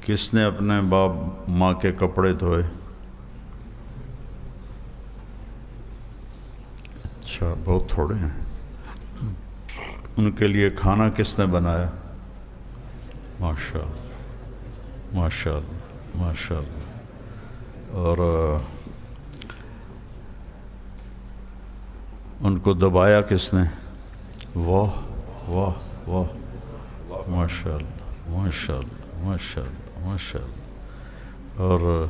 کس نے اپنے باپ ماں کے کپڑے دھوئے؟ اچھا، بہت تھوڑے ہیں۔ ان کے لیے کھانا کس نے بنایا؟ ماشاء اللہ، ماشاء اللہ، ماشاء اللہ۔ اور ان کو دبایا کس نے؟ واہ واہ واہ، ماشاء اللہ، ماشاء اللہ، ماشاء اللہ، ماشاء اللہ۔ اور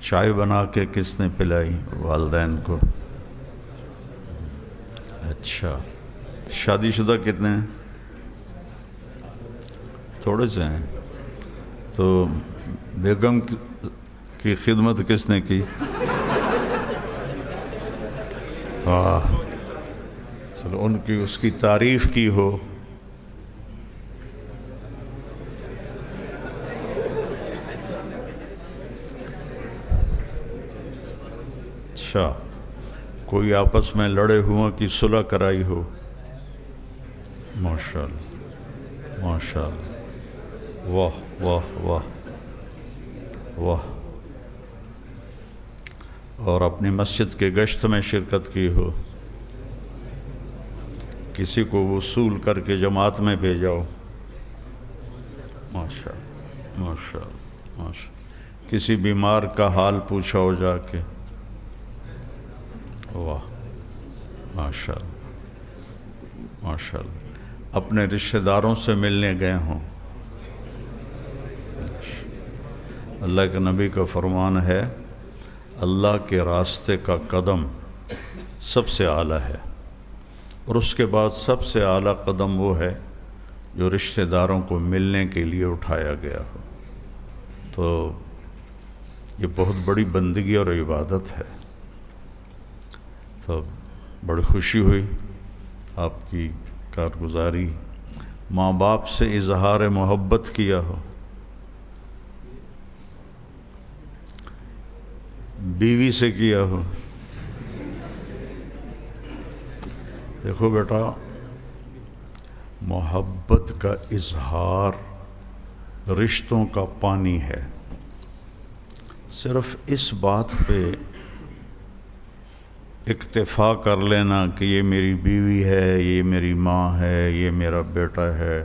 چائے بنا کے کس نے پلائی والدین کو؟ اچھا، شادی شدہ کتنے ہیں؟ تھوڑے سے ہیں۔ تو بیگم کی خدمت کس نے کی؟ واہ، چلو ان کی اس کی تعریف کی ہو۔ اچھا، کوئی آپس میں لڑے ہوا کی صلح کرائی ہو؟ ماشاء اللہ، ماشاء اللہ، واہ واہ واہ واہ۔ اور اپنی مسجد کے گشت میں شرکت کی ہو؟ کسی کو وصول کر کے جماعت میں بھیجا ہو؟ ماشاء اللہ، ماشاء اللہ، ماشاء اللہ۔ کسی بیمار کا حال پوچھا ہو جا کے؟ واہ، ماشاء اللہ، ماشاء اللہ۔ اپنے رشتہ داروں سے ملنے گئے ہوں؟ اللہ کے نبی کا فرمان ہے، اللہ کے راستے کا قدم سب سے اعلیٰ ہے، اور اس کے بعد سب سے اعلیٰ قدم وہ ہے جو رشتہ داروں کو ملنے کے لیے اٹھایا گیا ہو۔ تو یہ بہت بڑی بندگی اور عبادت ہے۔ تو بڑی خوشی ہوئی آپ کی کارگزاری۔ ماں باپ سے اظہار محبت کیا ہو؟ بیوی سے کیا ہو؟ دیکھو بیٹا، محبت کا اظہار رشتوں کا پانی ہے۔ صرف اس بات پہ اکتفا کر لینا کہ یہ میری بیوی ہے، یہ میری ماں ہے، یہ میرا بیٹا ہے،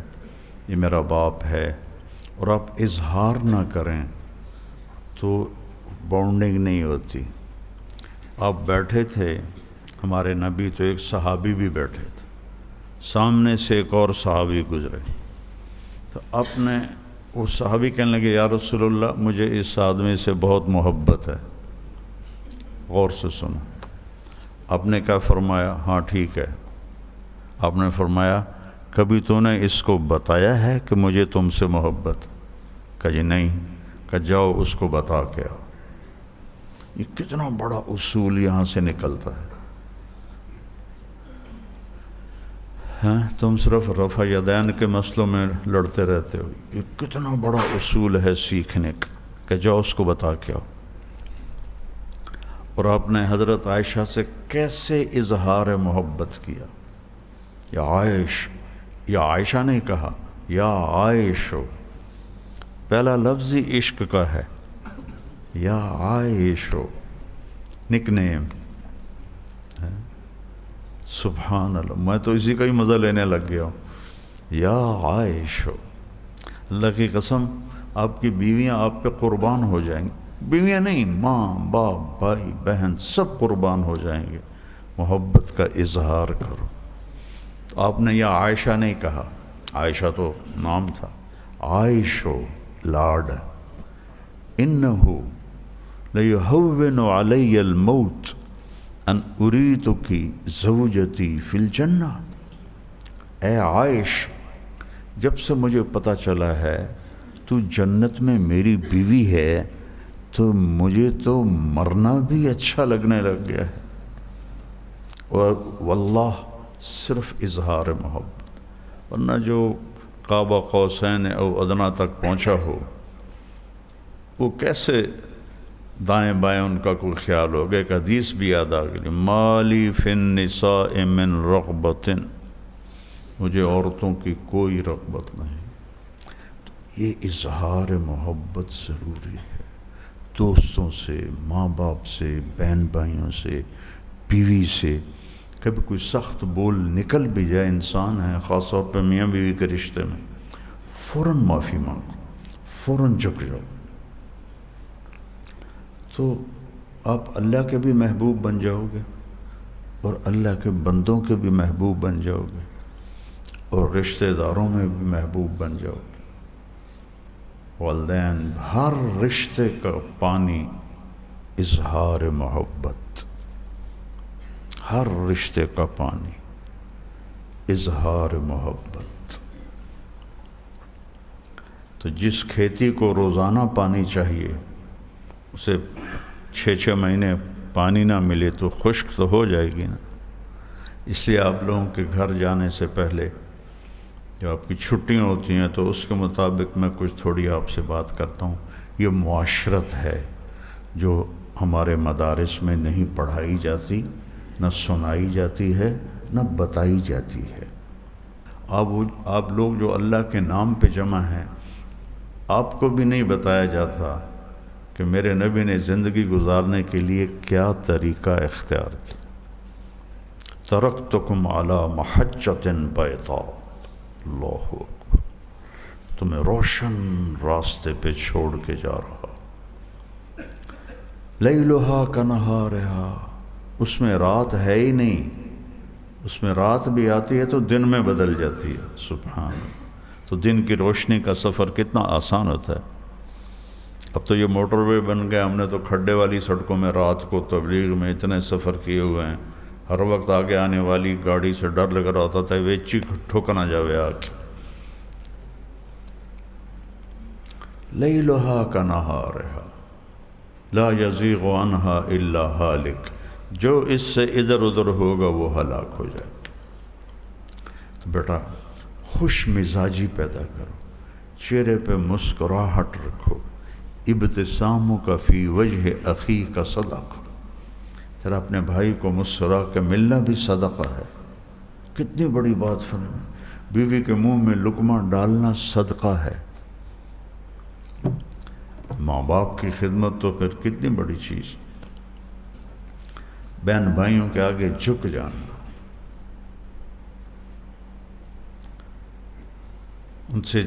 یہ میرا باپ ہے، اور آپ اظہار نہ کریں تو بانڈنگ نہیں ہوتی۔ آپ بیٹھے تھے، ہمارے نبی تو ایک صحابی بھی بیٹھے تھے، سامنے سے ایک اور صحابی گزرے، تو آپ نے وہ صحابی کہنے لگے، یا رسول اللہ مجھے اس آدمی سے بہت محبت ہے۔ غور سے سنو، آپ نے کیا فرمایا؟ ہاں ٹھیک ہے۔ آپ نے فرمایا، کبھی تو نے اس کو بتایا ہے کہ مجھے تم سے محبت؟ کہا جی نہیں۔ کہا جاؤ اس کو بتا کے آؤ۔ یہ کتنا بڑا اصول یہاں سے نکلتا ہے۔ ہاں، تم صرف رفع یدین کے مسئلوں میں لڑتے رہتے ہو۔ یہ کتنا بڑا اصول ہے سیکھنے کا کہ جاؤ اس کو بتا کے آؤ۔ اور آپ نے حضرت عائشہ سے کیسے اظہار محبت کیا؟ یا عائشہ نے کہا، یا عائشو، پہلا لفظ ہی عشق کا ہے، یا عائشو، نک نیم۔ سبحان اللہ، میں تو اسی کا ہی مزہ لینے لگ گیا ہوں۔ یا عائشو، اللہ کی قسم آپ کی بیویاں آپ پہ قربان ہو جائیں گی۔ بیویاں نہیں، ماں باپ بھائی بہن سب قربان ہو جائیں گے۔ محبت کا اظہار کرو۔ تو آپ نے یا عائشہ نہیں کہا، عائشہ تو نام تھا، عائشو لاڈ، انہو لیہون علی الموت ان اریدک زوجتی فی الجنہ۔ اے عائش، جب سے مجھے پتہ چلا ہے تو جنت میں میری بیوی ہے تو مجھے تو مرنا بھی اچھا لگنے لگ گیا ہے۔ اور واللہ صرف اظہار محبت، ورنہ جو قاب قوسین او ادنیٰ تک پہنچا ہو وہ کیسے دائیں بائیں ان کا کوئی خیال ہوگا۔ ایک حدیث بھی یاد آ گئی، مالی فی النساء من رغبت، مجھے عورتوں کی کوئی رغبت نہیں۔ یہ اظہار محبت ضروری ہے، دوستوں سے، ماں باپ سے، بہن بھائیوں سے، بیوی سے۔ کبھی کوئی سخت بول نکل بھی جائے، انسان ہے، خاص طور پہ میاں بیوی کے رشتے میں، فوراً معافی مانگو، فوراً جھک جاؤ، تو آپ اللہ کے بھی محبوب بن جاؤ گے اور اللہ کے بندوں کے بھی محبوب بن جاؤ گے اور رشتہ داروں میں بھی محبوب بن جاؤ گے۔ والدین، ہر رشتے کا پانی اظہار محبت، ہر رشتے کا پانی اظہار محبت۔ تو جس کھیتی کو روزانہ پانی چاہیے، اسے 6 مہینے پانی نہ ملے تو خشک تو ہو جائے گی نا۔ اس لیے آپ لوگوں کے گھر جانے سے پہلے جو آپ کی چھٹیاں ہوتی ہیں تو اس کے مطابق میں کچھ تھوڑی آپ سے بات کرتا ہوں۔ یہ معاشرت ہے جو ہمارے مدارس میں نہیں پڑھائی جاتی، نہ سنائی جاتی ہے، نہ بتائی جاتی ہے۔ آپ لوگ جو اللہ کے نام پہ جمع ہیں، آپ کو بھی نہیں بتایا جاتا کہ میرے نبی نے زندگی گزارنے کے لیے کیا طریقہ اختیار کیا۔ ترکتکم علی محجۃ بیضاء، اللہ اکبر، تمہیں روشن راستے پہ چھوڑ کے جا رہا، لیلھا کنہارھا، اس میں رات ہے ہی نہیں، اس میں رات بھی آتی ہے تو دن میں بدل جاتی ہے، سبحان اللہ۔ تو دن کی روشنی کا سفر کتنا آسان ہوتا ہے۔ اب تو یہ موٹر وے بن گیا، ہم نے تو کھڈے والی سڑکوں میں رات کو تبلیغ میں اتنے سفر کیے ہوئے ہیں، ہر وقت آگے آنے والی گاڑی سے ڈر لگ رہا ہوتا تھا ویچی ٹھوک نہ جاوے آگ۔ لیلھا کنہارھا لا یزیغ عنہا الا ہالک، جو اس سے ادھر ادھر ہوگا وہ ہلاک ہو جائے گا۔ تو بیٹا خوش مزاجی پیدا کرو، چہرے پہ مسکراہٹ رکھو، ابتسامک فی وجہ اخیک صدقہ، تیرا اپنے بھائی کو مسکرا کے ملنا بھی صدقہ ہے۔ کتنی بڑی بات فرمائی، بیوی کے منہ میں لقمہ ڈالنا صدقہ ہے۔ ماں باپ کی خدمت تو پھر کتنی بڑی چیز، بہن بھائیوں کے آگے جھک جانا، ان سے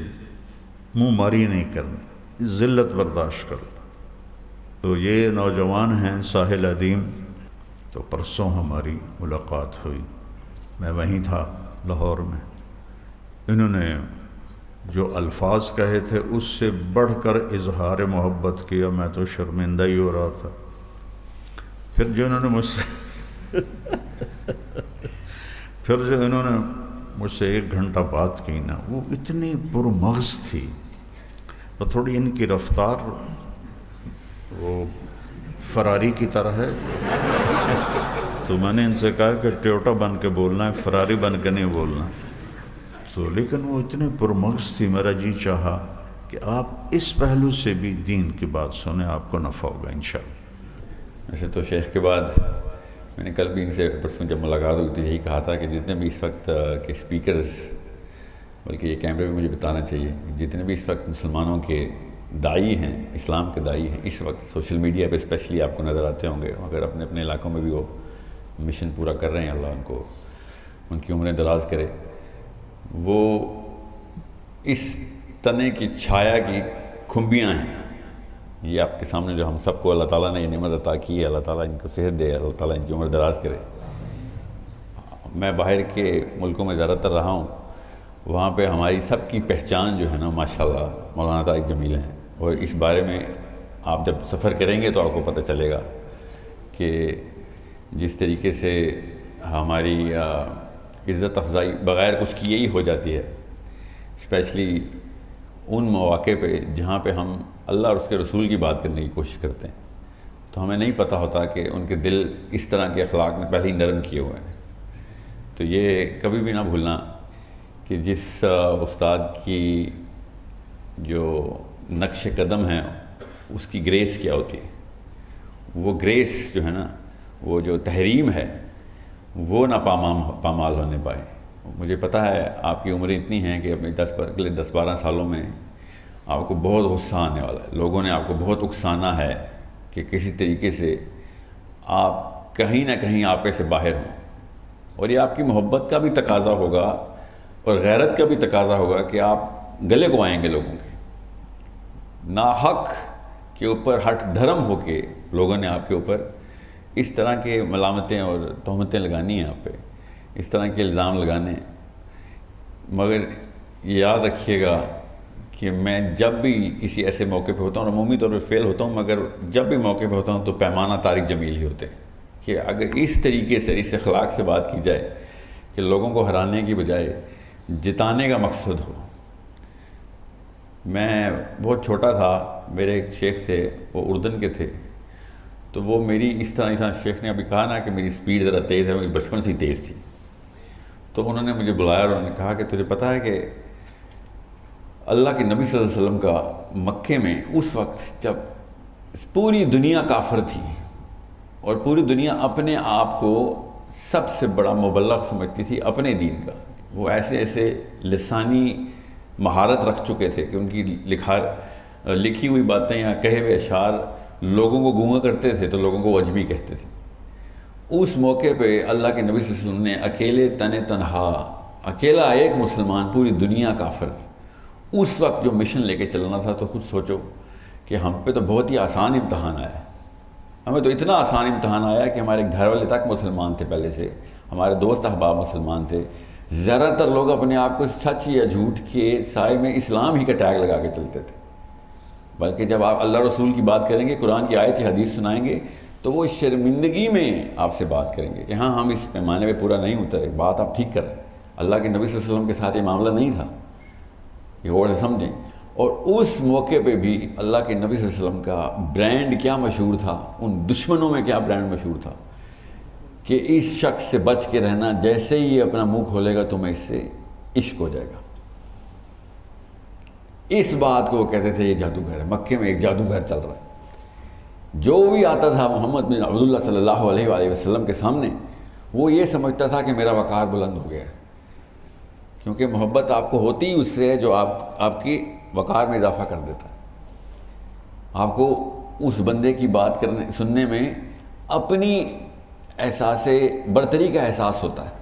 منہ ماری نہیں کرنی، ذلت برداشت کرو۔ تو یہ نوجوان ہیں ساحل عدیم، تو پرسوں ہماری ملاقات ہوئی، میں وہیں تھا لاہور میں۔ انہوں نے جو الفاظ کہے تھے اس سے بڑھ کر اظہار محبت کیا، میں تو شرمندہ ہی ہو رہا تھا۔ پھر جو انہوں نے مجھ سے 1 گھنٹہ بات کی نا، وہ اتنی پرمغز تھی، اور تھوڑی ان کی رفتار وہ فراری کی طرح ہے، تو میں نے ان سے کہا کہ ٹویوٹا بن کے بولنا ہے، فراری بن کے نہیں بولنا۔ تو لیکن وہ اتنے پرمغز تھی، میرا جی چاہا کہ آپ اس پہلو سے بھی دین کی بات سنیں، آپ کو نفع ہوگا انشاءاللہ۔ ویسے تو شیخ کے بعد میں نے کل بھی ان سے پرسوں جب ملاقات ہوئی تو یہی کہا تھا کہ جتنے بھی اس وقت کے اسپیکرز، بلکہ یہ کیمرے میں مجھے بتانا چاہیے، جتنے بھی اس وقت مسلمانوں کے داعی ہیں، اسلام کے داعی ہیں، اس وقت سوشل میڈیا پہ اسپیشلی آپ کو نظر آتے ہوں گے، اگر اپنے اپنے علاقوں میں بھی وہ مشن پورا کر رہے ہیں، اللہ ان کو ان کی عمریں دراز کرے، وہ اس تنے کی چھایا کی کھمبیاں ہیں۔ یہ آپ کے سامنے جو ہم سب کو اللہ تعالیٰ نے یہ نعمت عطا کی ہے، اللہ تعالیٰ ان کو صحت دے، اللہ تعالیٰ ان کی عمر دراز کرے۔ میں باہر کے ملکوں میں زیادہ تر رہا ہوں، وہاں پہ ہماری سب کی پہچان جو ہے نا ماشاءاللہ مولانا طارق جمیل ہیں، اور اس بارے میں آپ جب سفر کریں گے تو آپ کو پتہ چلے گا کہ جس طریقے سے ہماری عزت افزائی بغیر کچھ کیے ہی ہو جاتی ہے، اسپیشلی ان مواقع پہ جہاں پہ ہم اللہ اور اس کے رسول کی بات کرنے کی کوشش کرتے ہیں، تو ہمیں نہیں پتہ ہوتا کہ ان کے دل اس طرح کے اخلاق میں پہلے ہی نرم کیے ہوئے ہیں۔ تو یہ کبھی بھی نہ بھولنا کہ جس استاد کی جو نقش قدم ہے اس کی گریس کیا ہوتی ہے، وہ گریس جو ہے نا، وہ جو تحریم ہے وہ نہ پامال ہونے پائے۔ مجھے پتہ ہے آپ کی عمریں اتنی ہیں کہ اپنے اگلے 10-12 سالوں میں آپ کو بہت غصہ آنے والا ہے، لوگوں نے آپ کو بہت اکسانا ہے کہ کسی طریقے سے آپ کہیں نہ کہیں آپے سے باہر ہوں، اور یہ آپ کی محبت کا بھی تقاضا ہوگا اور غیرت کا بھی تقاضا ہوگا کہ آپ گلے کو آئیں گے لوگوں کے، ناحق کے اوپر ہٹ دھرم ہو کے لوگوں نے آپ کے اوپر اس طرح کے ملامتیں اور تہمتیں لگانی ہیں آپ پہ، اس طرح کے الزام لگانے ہیں۔ مگر یاد رکھیے گا کہ میں جب بھی کسی ایسے موقع پہ ہوتا ہوں، عمومی طور پہ فیل ہوتا ہوں، مگر جب بھی موقع پہ ہوتا ہوں تو پیمانہ طارق جمیل ہی ہوتے ہیں کہ اگر اس طریقے سے، اس اخلاق سے بات کی جائے کہ لوگوں کو ہرانے کی بجائے جتانے کا مقصد ہو۔ میں بہت چھوٹا تھا، میرے ایک شیخ تھے، وہ اردن کے تھے، تو وہ میری اس طرح شیخ نے ابھی کہا نا کہ میری سپیڈ ذرا تیز ہے، میری بچپن سے ہی تیز تھی، تو انہوں نے مجھے بلایا اور انہوں نے کہا کہ تجھے پتہ ہے کہ اللہ کے نبی صلی اللہ علیہ وسلم کا مکے میں اس وقت جب پوری دنیا کافر تھی اور پوری دنیا اپنے آپ کو سب سے بڑا مبلغ سمجھتی تھی اپنے دین کا، وہ ایسے ایسے لسانی مہارت رکھ چکے تھے کہ ان کی لکھی ہوئی باتیں یا کہے ہوئے اشعار لوگوں کو گونگا کرتے تھے تو لوگوں کو عجمی کہتے تھے۔ اس موقع پہ اللہ کے نبی صلی اللہ علیہ وسلم نے اکیلے تنہا، اکیلا ایک مسلمان، پوری دنیا کافر، اس وقت جو مشن لے کے چلنا تھا، تو خود سوچو کہ ہم پہ تو بہت ہی آسان امتحان آیا ہے، ہمیں تو اتنا آسان امتحان آیا کہ ہمارے گھر والے تک مسلمان تھے، پہلے سے ہمارے دوست احباب مسلمان تھے، زیادہ تر لوگ اپنے آپ کو سچ یا جھوٹ کے سائے میں اسلام ہی کا ٹیگ لگا کے چلتے تھے، بلکہ جب آپ اللہ رسول کی بات کریں گے، قرآن کی آیت حدیث سنائیں گے تو وہ شرمندگی میں آپ سے بات کریں گے کہ ہاں ہم اس پیمانے پہ پورا نہیں اترے، بات آپ ٹھیک کر رہے ہیں، اللہ کے نبی صلی اللہ علیہ وسلم کے ساتھ یہ معاملہ نہیں تھا، یہ غور سے سمجھیں۔ اور اس موقع پہ بھی اللہ کے نبی صلی اللہ علیہ وسلم کا برانڈ کیا مشہور تھا، ان دشمنوں میں کیا برانڈ مشہور تھا کہ اس شخص سے بچ کے رہنا، جیسے ہی یہ اپنا منہ کھولے گا تمہیں اس سے عشق ہو جائے گا۔ اس بات کو وہ کہتے تھے یہ جادوگر ہے، مکے میں ایک جادوگر چل رہا ہے، جو بھی آتا تھا محمد بن عبداللہ صلی اللہ علیہ وآلہ وسلم کے سامنے، وہ یہ سمجھتا تھا کہ میرا وقار بلند ہو گیا ہے، کیونکہ محبت آپ کو ہوتی ہی اس سے ہے جو آپ کی وقار میں اضافہ کر دیتا ہے، آپ کو اس بندے کی بات سننے میں اپنی احساس برتری کا احساس ہوتا ہے۔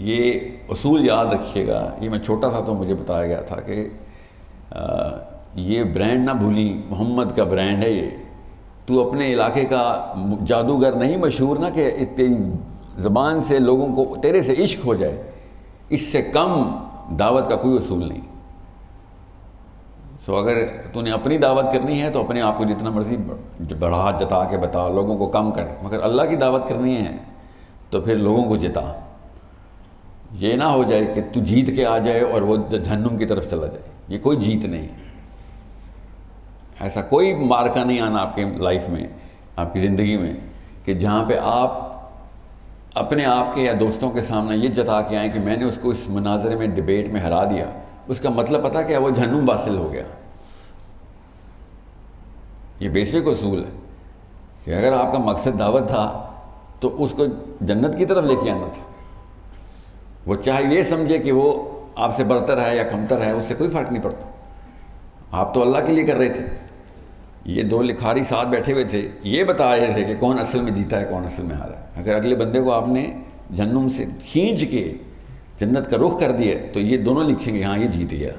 یہ اصول یاد رکھیے گا، یہ میں چھوٹا تھا تو مجھے بتایا گیا تھا کہ یہ برانڈ نہ بھولی، محمد کا برانڈ ہے یہ، تو اپنے علاقے کا جادوگر نہیں مشہور نہ کہ تیری زبان سے لوگوں کو تیرے سے عشق ہو جائے، اس سے کم دعوت کا کوئی اصول نہیں۔ سو اگر تو نے اپنی دعوت کرنی ہے تو اپنے آپ کو جتنا مرضی بڑھا جتا کے بتا، لوگوں کو کم کر، مگر اللہ کی دعوت کرنی ہے تو پھر لوگوں کو جتا، یہ نہ ہو جائے کہ تو جیت کے آ جائے اور وہ جہنم کی طرف چلا جائے، یہ کوئی جیت نہیں، ایسا کوئی مارکہ نہیں آنا آپ کے لائف میں، آپ کی زندگی میں کہ جہاں پہ آپ اپنے آپ کے یا دوستوں کے سامنے یہ جتا کے آئیں کہ میں نے اس کو اس مناظرے میں ڈیبیٹ میں ہرا دیا، اس کا مطلب پتہ کیا، وہ جہنم واصل ہو گیا۔ یہ بیسک اصول ہے کہ اگر آپ کا مقصد دعوت تھا تو اس کو جنت کی طرف لے کے آنا تھا، وہ چاہے یہ سمجھے کہ وہ آپ سے برتر ہے یا کمتر ہے، اس سے کوئی فرق نہیں پڑتا، آپ تو اللہ کے لیے کر رہے تھے۔ یہ دو لکھاری ساتھ بیٹھے ہوئے تھے، یہ بتا رہے تھے کہ کون اصل میں جیتا ہے کون اصل میں ہارا ہے۔ اگر اگلے بندے کو آپ نے جہنم سے کھینچ کے جنت کا رخ کر دیا تو یہ دونوں لکھیں گے ہاں یہ جیت گیا،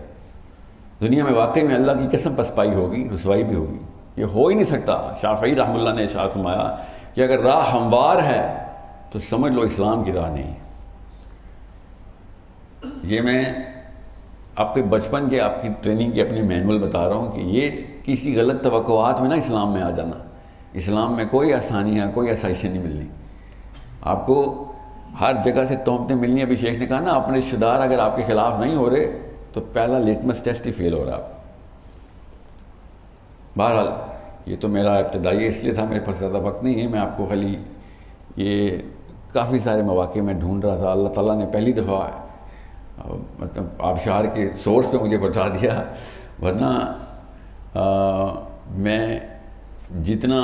دنیا میں واقعی میں اللہ کی قسم پسپائی ہوگی، رسوائی بھی ہوگی، یہ ہو ہی نہیں سکتا۔ شافعی رحمہ اللہ نے ارشاد فرمایا کہ اگر راہ ہموار ہے تو سمجھ لو اسلام کی راہ نہیں۔ یہ میں آپ کے بچپن کے آپ کی ٹریننگ کے اپنے مینول بتا رہا ہوں کہ یہ کسی غلط توقعات میں نہ اسلام میں آ جانا، اسلام میں کوئی آسانیاں کوئی آسائشیں نہیں ملنی، آپ کو ہر جگہ سے تہمتیں ملنی۔ ابھی شیخ نے کہا نا اپنے رشتہ دار اگر آپ کے خلاف نہیں ہو رہے تو پہلا لیٹمس ٹیسٹ ہی فیل ہو رہا آپ۔ بہرحال یہ تو میرا ابتدائی اس لیے تھا، میرے پاس زیادہ وقت نہیں ہے، میں آپ کو خالی یہ کافی سارے مواقع میں ڈھونڈ رہا تھا، اللہ تعالیٰ نے پہلی دفعہ مطلب آبشار کے سورس پہ مجھے پہنچا دیا، ورنہ میں جتنا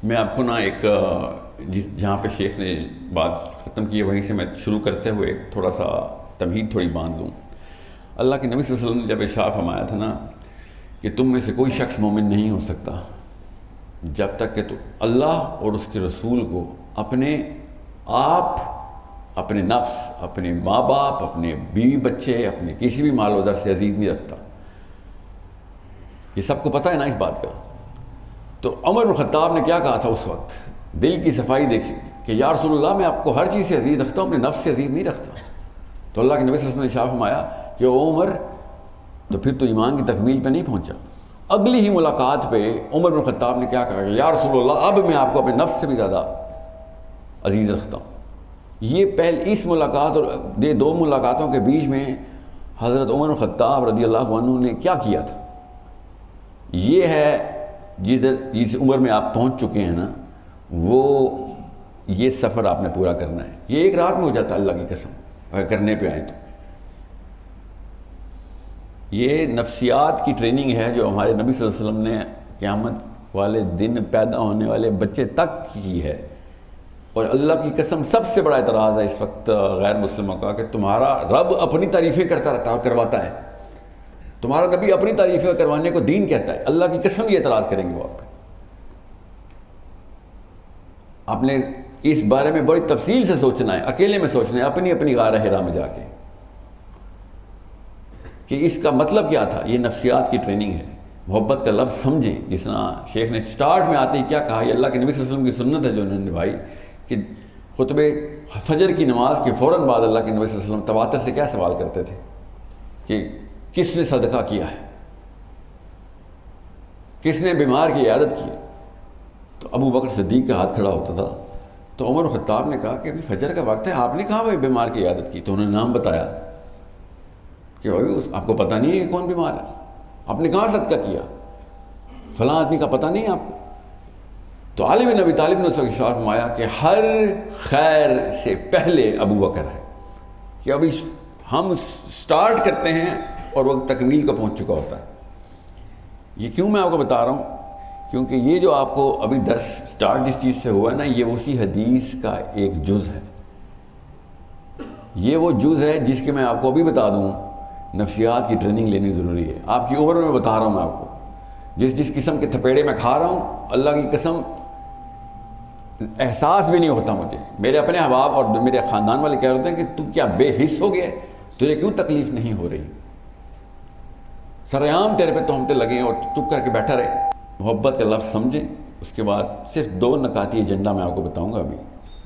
میں آپ کو نا ایک جہاں پہ شیخ نے بات ختم کی ہے وہیں سے میں شروع کرتے ہوئے تھوڑا سا تمہید تھوڑی باندھ لوں۔ اللہ کے نبی صلی اللہ علیہ وسلم نے جب ارشاد فرمایا تھا نا کہ تم میں سے کوئی شخص مومن نہیں ہو سکتا جب تک کہ تو اللہ اور اس کے رسول کو اپنے آپ، اپنے نفس، اپنے ماں باپ، اپنے بیوی بچے، اپنے کسی بھی مال و زر سے عزیز نہیں رکھتا. یہ سب کو پتہ ہے نا اس بات کا. تو عمر بن خطاب نے کیا کہا تھا اس وقت؟ دل کی صفائی دیکھی کہ یا رسول اللہ میں آپ کو ہر چیز سے عزیز رکھتا ہوں، اپنے نفس سے عزیز نہیں رکھتا. تو اللہ کے نبی صلی اللہ علیہ وسلم نے ارشاد فرمایا کہ عمر تو پھر تو ایمان کی تکمیل پہ نہیں پہنچا. اگلی ہی ملاقات پہ عمر بن خطاب نے کیا کہا کہ یا رسول اللہ اب میں آپ کو اپنے نفس سے بھی زیادہ عزیز رکھتا ہوں. یہ اس ملاقات اور یہ دو ملاقاتوں کے بیچ میں حضرت عمر بن خطاب رضی اللہ عنہ نے کیا کیا تھا؟ یہ ہے جس عمر میں آپ پہنچ چکے ہیں نا، وہ یہ سفر آپ نے پورا کرنا ہے. یہ ایک رات میں ہو جاتا ہے اللہ کی قسم اگر کرنے پہ آئیں تو. یہ نفسیات کی ٹریننگ ہے جو ہمارے نبی صلی اللہ علیہ وسلم نے قیامت والے دن پیدا ہونے والے بچے تک کی ہے. اور اللہ کی قسم سب سے بڑا اعتراض ہے اس وقت غیر مسلموں کا کہ تمہارا رب اپنی تعریفیں کرواتا ہے، تمہارا نبی اپنی تعریفیں کروانے کو دین کہتا ہے. اللہ کی قسم یہ اعتراض کریں گے وہ آپ پہ. آپ نے اس بارے میں بڑی تفصیل سے سوچنا ہے، اکیلے میں سوچنا ہے، اپنی غار حرا میں جا کے کہ اس کا مطلب کیا تھا. یہ نفسیات کی ٹریننگ ہے. محبت کا لفظ سمجھیں. جس طرح شیخ نے سٹارٹ میں آتے ہی کیا کہا، یہ اللہ کے نبی صلی اللہ علیہ وسلم کی سنت ہے جو انہوں نے نبھائی کہ خطبے فجر کی نماز کے فوراً بعد اللہ کے نبی صلی اللہ علیہ وسلم تواتر سے کیا سوال کرتے تھے کہ کس نے صدقہ کیا ہے، کس نے بیمار کی عیادت کی. تو ابو بکر صدیق کا ہاتھ کھڑا ہوتا تھا. تو عمر خطاب نے کہا کہ ابھی فجر کا وقت ہے، آپ نے کہاں بھائی بیمار کی عیادت کی؟ تو انہوں نے نام بتایا کہ بھائی آپ کو پتہ نہیں ہے کہ کون بیمار ہے، آپ نے کہاں صدقہ کیا؟ فلاں آدمی کا پتہ نہیں ہے آپ کو. تو علی بن ابی طالب نے اس وقت ارشاد فرمایا کہ ہر خیر سے پہلے ابو بکر ہے، کہ ابھی ہم سٹارٹ کرتے ہیں اور وقت تکمیل کا پہنچ چکا ہوتا ہے. یہ کیوں میں آپ کو بتا رہا ہوں؟ کیونکہ یہ جو آپ کو ابھی درس سٹارٹ جس چیز سے ہوا ہے نا، یہ اسی حدیث کا ایک جز ہے. یہ وہ جز ہے جس کے میں آپ کو ابھی بتا دوں نفسیات کی ٹریننگ لینی ضروری ہے. آپ کی عمر میں بتا رہا ہوں میں آپ کو، جس قسم کے تھپیڑے میں کھا رہا ہوں، اللہ کی قسم احساس بھی نہیں ہوتا مجھے. میرے اپنے احباب اور میرے خاندان والے کہہ رہے ہیں کہ تو کیا بے حس ہو گیا، تجھے کیوں تکلیف نہیں ہو رہی؟ سرعام تیرے پہ تہمتیں لگیں اور چپ کر کے بیٹھا رہے. محبت کا لفظ سمجھیں. اس کے بعد صرف 2 نکاتی ایجنڈا میں آپ کو بتاؤں گا ابھی.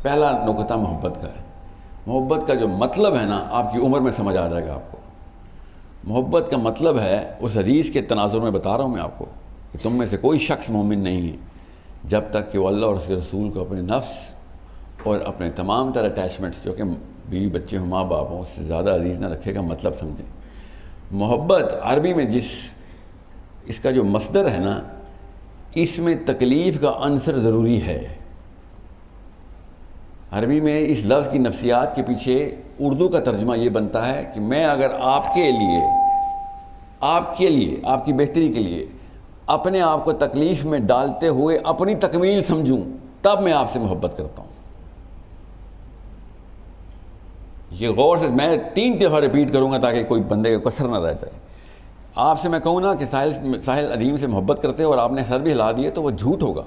پہلا نکتہ محبت کا ہے. محبت کا جو مطلب ہے نا، آپ کی عمر میں سمجھ آ جائے گا آپ کو. محبت کا مطلب ہے اس حدیث کے تناظر میں بتا رہا ہوں میں آپ کو کہ تم میں سے کوئی شخص مومن نہیں ہے جب تک کہ وہ اللہ اور اس کے رسول کو اپنے نفس اور اپنے تمام تر اٹیچمنٹس جو کہ بیوی بچے ہوں، ماں باپ ہوں، اس سے زیادہ عزیز نہ رکھے گا. مطلب سمجھیں. محبت عربی میں اس کا جو مصدر ہے نا، اس میں تکلیف کا عنصر ضروری ہے. عربی میں اس لفظ کی نفسیات کے پیچھے اردو کا ترجمہ یہ بنتا ہے کہ میں اگر آپ کے لیے آپ کی بہتری کے لیے اپنے آپ کو تکلیف میں ڈالتے ہوئے اپنی تکمیل سمجھوں، تب میں آپ سے محبت کرتا ہوں. یہ غور سے میں 3 دفعہ ریپیٹ کروں گا تاکہ کوئی بندے کو کسر نہ رہ جائے. آپ سے میں کہوں نا کہ ساحل عظیم سے محبت کرتے اور آپ نے سر بھی ہلا دیے تو وہ جھوٹ ہوگا،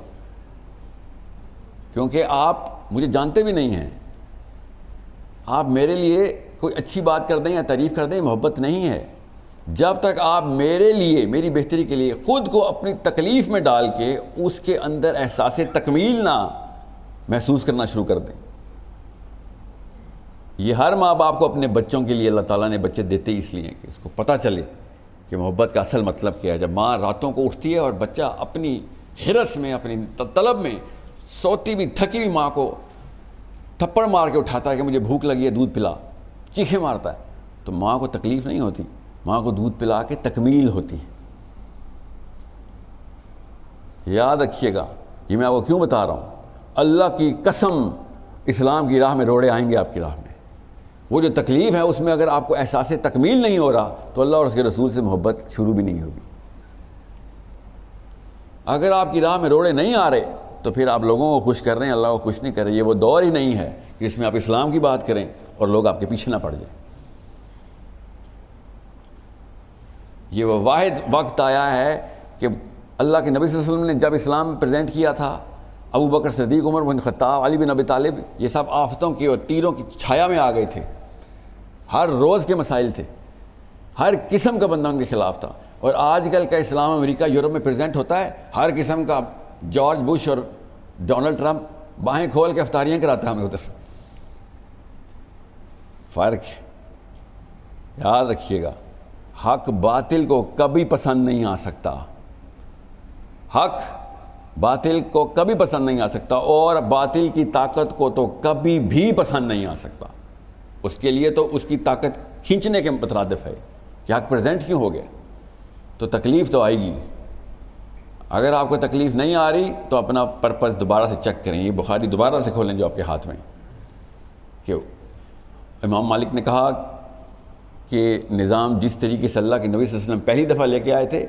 کیونکہ آپ مجھے جانتے بھی نہیں ہیں. آپ میرے لیے کوئی اچھی بات کر دیں یا تعریف کر دیں، محبت نہیں ہے. جب تک آپ میرے لیے، میری بہتری کے لیے خود کو اپنی تکلیف میں ڈال کے اس کے اندر احساس تکمیل نہ محسوس کرنا شروع کر دیں. یہ ہر ماں باپ کو اپنے بچوں کے لیے اللہ تعالیٰ نے بچے دیتے اس لیے کہ اس کو پتہ چلے کہ محبت کا اصل مطلب کیا ہے. جب ماں راتوں کو اٹھتی ہے اور بچہ اپنی حرص میں، اپنی طلب میں، سوتی بھی تھکی ہوئی ماں کو تھپڑ مار کے اٹھاتا ہے کہ مجھے بھوک لگی ہے دودھ پلا، چیخیں مارتا ہے، تو ماں کو تکلیف نہیں ہوتی، ماں کو دودھ پلا کے تکمیل ہوتی ہے. یاد رکھیے گا. یہ میں آپ کو کیوں بتا رہا ہوں؟ اللہ کی قسم اسلام کی راہ میں روڑے آئیں گے آپ کی راہ میں. وہ جو تکلیف ہے اس میں اگر آپ کو احساس تکمیل نہیں ہو رہا تو اللہ اور اس کے رسول سے محبت شروع بھی نہیں ہوگی. اگر آپ کی راہ میں روڑے نہیں آ رہے تو پھر آپ لوگوں کو خوش کر رہے ہیں، اللہ کو خوش نہیں کر رہے. یہ وہ دور ہی نہیں ہے جس میں آپ اسلام کی بات کریں اور لوگ آپ کے پیچھے نہ پڑ جائیں. یہ وہ واحد وقت آیا ہے کہ اللہ کے نبی صلی اللہ علیہ وسلم نے جب اسلام پریزنٹ کیا تھا، ابو بکر صدیق، عمر بن خطاب، علی بن ابی طالب، یہ سب آفتوں کی اور تیروں کی چھایا میں آ گئے تھے. ہر روز کے مسائل تھے، ہر قسم کا بندہ ان کے خلاف تھا. اور آج کل کا اسلام امریکہ یورپ میں پریزنٹ ہوتا ہے، ہر قسم کا جارج بش اور ڈونلڈ ٹرمپ باہیں کھول کے افطاریاں کراتا ہے ہمیں ادھر. فرق ہے. یاد رکھیے گا، حق باطل کو کبھی پسند نہیں آ سکتا. حق باطل کو کبھی پسند نہیں آ سکتا، اور باطل کی طاقت کو تو کبھی بھی پسند نہیں آ سکتا. اس کے لیے تو اس کی طاقت کھینچنے کے مترادف ہے کہ حق پریزنٹ کیوں ہو گیا. تو تکلیف تو آئے گی. اگر آپ کو تکلیف نہیں آ رہی تو اپنا پرپس دوبارہ سے چیک کریں. یہ بخاری دوبارہ سے کھولیں جو آپ کے ہاتھ میں، کہ امام مالک نے کہا کہ نظام جس طریقے سے اللہ کے نبی صلی اللہ علیہ وسلم پہلی دفعہ لے کے آئے تھے،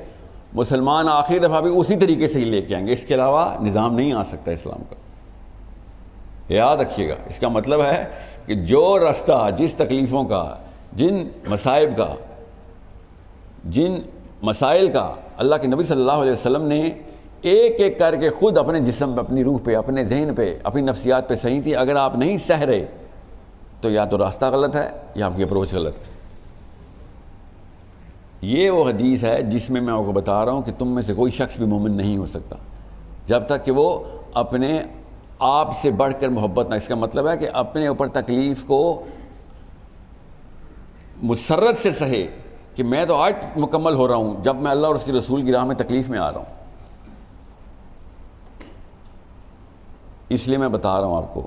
مسلمان آخری دفعہ بھی اسی طریقے سے ہی لے کے آئیں گے. اس کے علاوہ نظام نہیں آ سکتا اسلام کا. یاد رکھیے گا. اس کا مطلب ہے کہ جو راستہ، جس تکلیفوں کا، جن مصائب کا، جن مسائل کا اللہ کے نبی صلی اللہ علیہ وسلم نے ایک ایک کر کے خود اپنے جسم پہ، اپنی روح پہ، اپنے ذہن پہ، اپنی نفسیات پہ صحیح تھی، اگر آپ نہیں سہ رہے تو یا تو راستہ غلط ہے یا آپ کی اپروچ غلط ہے. یہ وہ حدیث ہے جس میں آپ کو بتا رہا ہوں کہ تم میں سے کوئی شخص بھی مومن نہیں ہو سکتا جب تک کہ وہ اپنے آپ سے بڑھ کر محبت نہ. اس کا مطلب ہے کہ اپنے اوپر تکلیف کو مسرت سے سہے کہ میں تو آج مکمل ہو رہا ہوں جب میں اللہ اور اس کے رسول کی راہ میں تکلیف میں آ رہا ہوں. اس لیے میں بتا رہا ہوں آپ کو،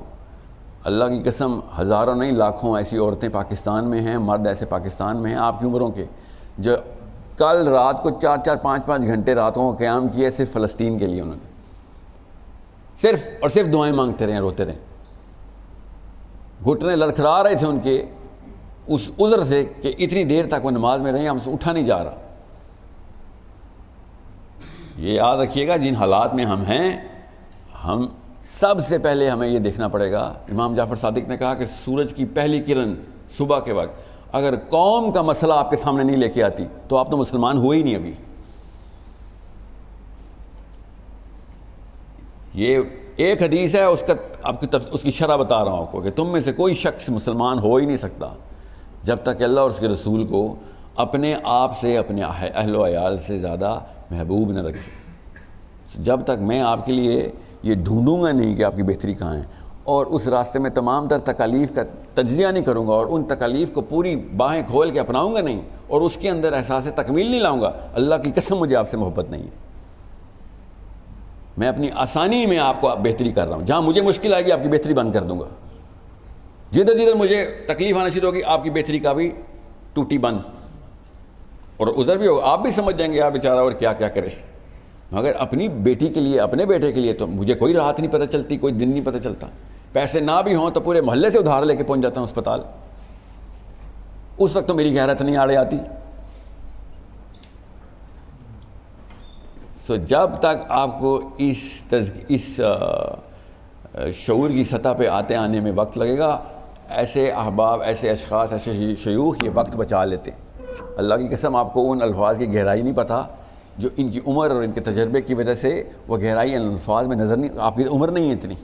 اللہ کی قسم ہزاروں نہیں لاکھوں ایسی عورتیں پاکستان میں ہیں، مرد ایسے پاکستان میں ہیں آپ کی عمروں کے، جو کل رات کو 4-4 5-5 گھنٹے راتوں کو قیام کیے صرف فلسطین کے لیے. انہوں نے صرف اور صرف دعائیں مانگتے رہے، روتے رہے. گھٹنے لڑکھڑا رہے تھے ان کے اس عذر سے کہ اتنی دیر تک وہ نماز میں رہے، ہم سے اٹھا نہیں جا رہا. یہ یاد رکھیے گا، جن حالات میں ہم ہیں، ہم سب سے پہلے ہمیں یہ دیکھنا پڑے گا. امام جعفر صادق نے کہا کہ سورج کی پہلی کرن صبح کے وقت اگر قوم کا مسئلہ آپ کے سامنے نہیں لے کے آتی تو آپ تو مسلمان ہوئے ہی نہیں ابھی. یہ ایک حدیث ہے، اس کا آپ کی اس کی شرح بتا رہا ہوں آپ کو کہ تم میں سے کوئی شخص مسلمان ہو ہی نہیں سکتا جب تک کہ اللہ اور اس کے رسول کو اپنے آپ سے، اپنے اہل و عیال سے زیادہ محبوب نہ رکھے. جب تک میں آپ کے لیے یہ ڈھونڈوں گا نہیں کہ آپ کی بہتری کہاں ہے، اور اس راستے میں تمام تر تکالیف کا تجزیہ نہیں کروں گا، اور ان تکالیف کو پوری باہیں کھول کے اپناؤں گا نہیں، اور اس کے اندر احساس تکمیل نہیں لاؤں گا، اللہ کی قسم مجھے آپ سے محبت نہیں ہے. میں اپنی آسانی میں آپ کو بہتری کر رہا ہوں. جہاں مجھے مشکل آئے گی آپ کی بہتری بند کر دوں گا. جدھر جدھر مجھے تکلیف آنا شروع ہوگی آپ کی بہتری کا بھی ٹوٹی بند، اور ادھر بھی ہوگا. آپ بھی سمجھ جائیں گے آپ بیچارہ اور کیا کیا کرے. مگر اپنی بیٹی کے لیے، اپنے بیٹے کے لیے تو مجھے کوئی راحت نہیں پتہ چلتی، کوئی دن نہیں پتہ چلتا. پیسے نہ بھی ہوں تو پورے محلے سے ادھار لے کے پہنچ جاتا ہوں اسپتال. اس وقت تو میری غیرت نہیں آڑے آتی. سو جب تک آپ کو اس شعور کی سطح پہ آنے میں وقت لگے گا، ایسے احباب، ایسے اشخاص، ایسے شیوخ یہ وقت بچا لیتے ہیں. اللہ کی قسم آپ کو ان الفاظ کی گہرائی نہیں پتہ جو ان کی عمر اور ان کے تجربے کی وجہ سے وہ گہرائی ان الفاظ میں نظر نہیں. آپ کی عمر نہیں ہے اتنی،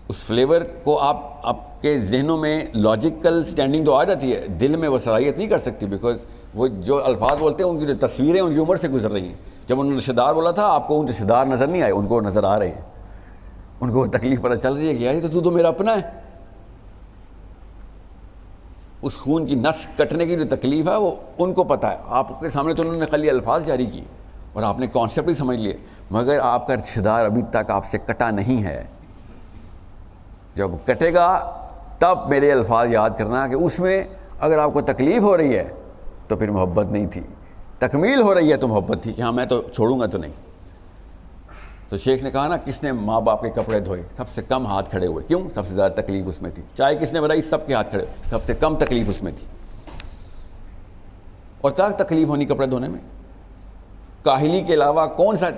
اس فلیور کو آپ کے ذہنوں میں لاجیکل سٹینڈنگ تو آ جاتی ہے، دل میں وہ صلاحیت نہیں کر سکتی، بیکاز وہ جو الفاظ بولتے ہیں ان کی جو تصویریں ان کی عمر سے گزر رہی ہیں. جب انہوں نے رشتہ دار بولا تھا آپ کو ان رشتہ دار نظر نہیں آئے، ان کو نظر آ رہے ہیں. ان کو وہ تکلیف پتہ چل رہی ہے کہ یار یہ تو میرا اپنا ہے. اس خون کی نس کٹنے کی جو تکلیف ہے وہ ان کو پتہ ہے. آپ کے سامنے تو انہوں نے خالی الفاظ جاری کیے اور آپ نے کانسیپٹ ہی سمجھ لیے، مگر آپ کا رشتہ دار ابھی تک آپ سے کٹا نہیں ہے. جب کٹے گا تب میرے الفاظ یاد کرنا کہ اس میں اگر آپ کو تکلیف ہو رہی ہے تو پھر محبت نہیں تھی، تکمیل ہو رہی ہے تو محبت تھی کہ ہاں میں تو چھوڑوں گا تو نہیں. تو شیخ نے کہا نا، کس نے ماں باپ کے کپڑے دھوئے؟ سب سے کم ہاتھ کھڑے ہوئے. کیوں؟ سب سے زیادہ تکلیف اس میں تھی. چائے کس نے بنائی؟ سب کے ہاتھ کھڑے، سب سے کم تکلیف اس میں تھی. اور کیا تکلیف ہونی کپڑے دھونے میں؟ کاہلی کے علاوہ کون سا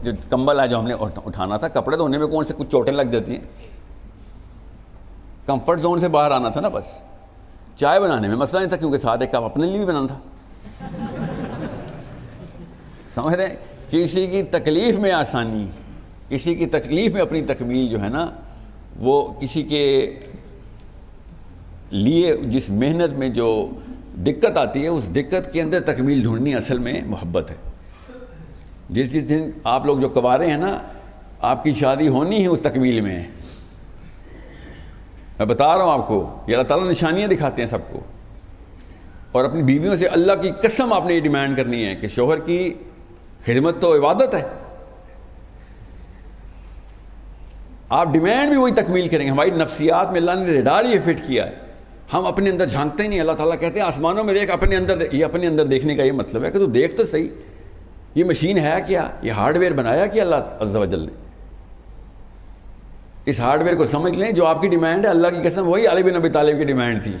جو کمبل ہے جو ہم نے اٹھانا تھا، کپڑے دھونے میں کون سے کچھ چوٹیں لگ جاتی ہیں؟ کمفرٹ زون سے باہر آنا تھا نا بس. چائے بنانے میں مسئلہ نہیں تھا کیونکہ ساتھ ایک کپ اپنے لیے بھی بنانا تھا. سمجھ رہے ہیں؟ کسی کی تکلیف میں آسانی، کسی کی تکلیف میں اپنی تکمیل جو ہے نا، وہ کسی کے لیے جس محنت میں جو دقت آتی ہے، اس دقت کے اندر تکمیل ڈھونڈنی اصل میں محبت ہے. جس دن آپ لوگ جو کوارے ہیں نا، آپ کی شادی ہونی ہے اس تکمیل میں. میں بتا رہا ہوں آپ کو، یہ اللہ تعالیٰ نشانیاں دکھاتے ہیں سب کو. اور اپنی بیویوں سے اللہ کی قسم آپ نے یہ ڈیمانڈ کرنی ہے کہ شوہر کی خدمت تو عبادت ہے. آپ ڈیمانڈ بھی وہی تکمیل کریں گے. ہماری نفسیات میں اللہ نے ریڈار یہ فٹ کیا ہے، ہم اپنے اندر جھانکتے ہی نہیں. اللہ تعالیٰ کہتے ہیں آسمانوں میں دیکھ، اپنے اندر دیکھ. یہ اپنے اندر دیکھنے کا یہ مطلب ہے کہ تو دیکھ تو صحیح، یہ مشین ہے کیا، یہ ہارڈ ویئر بنایا کیا اللہ عز و جل نے. اس ہارڈ ویئر کو سمجھ لیں. جو آپ کی ڈیمانڈ ہے اللہ کی قسم وہی علی بن ابی طالب کی ڈیمانڈ تھی.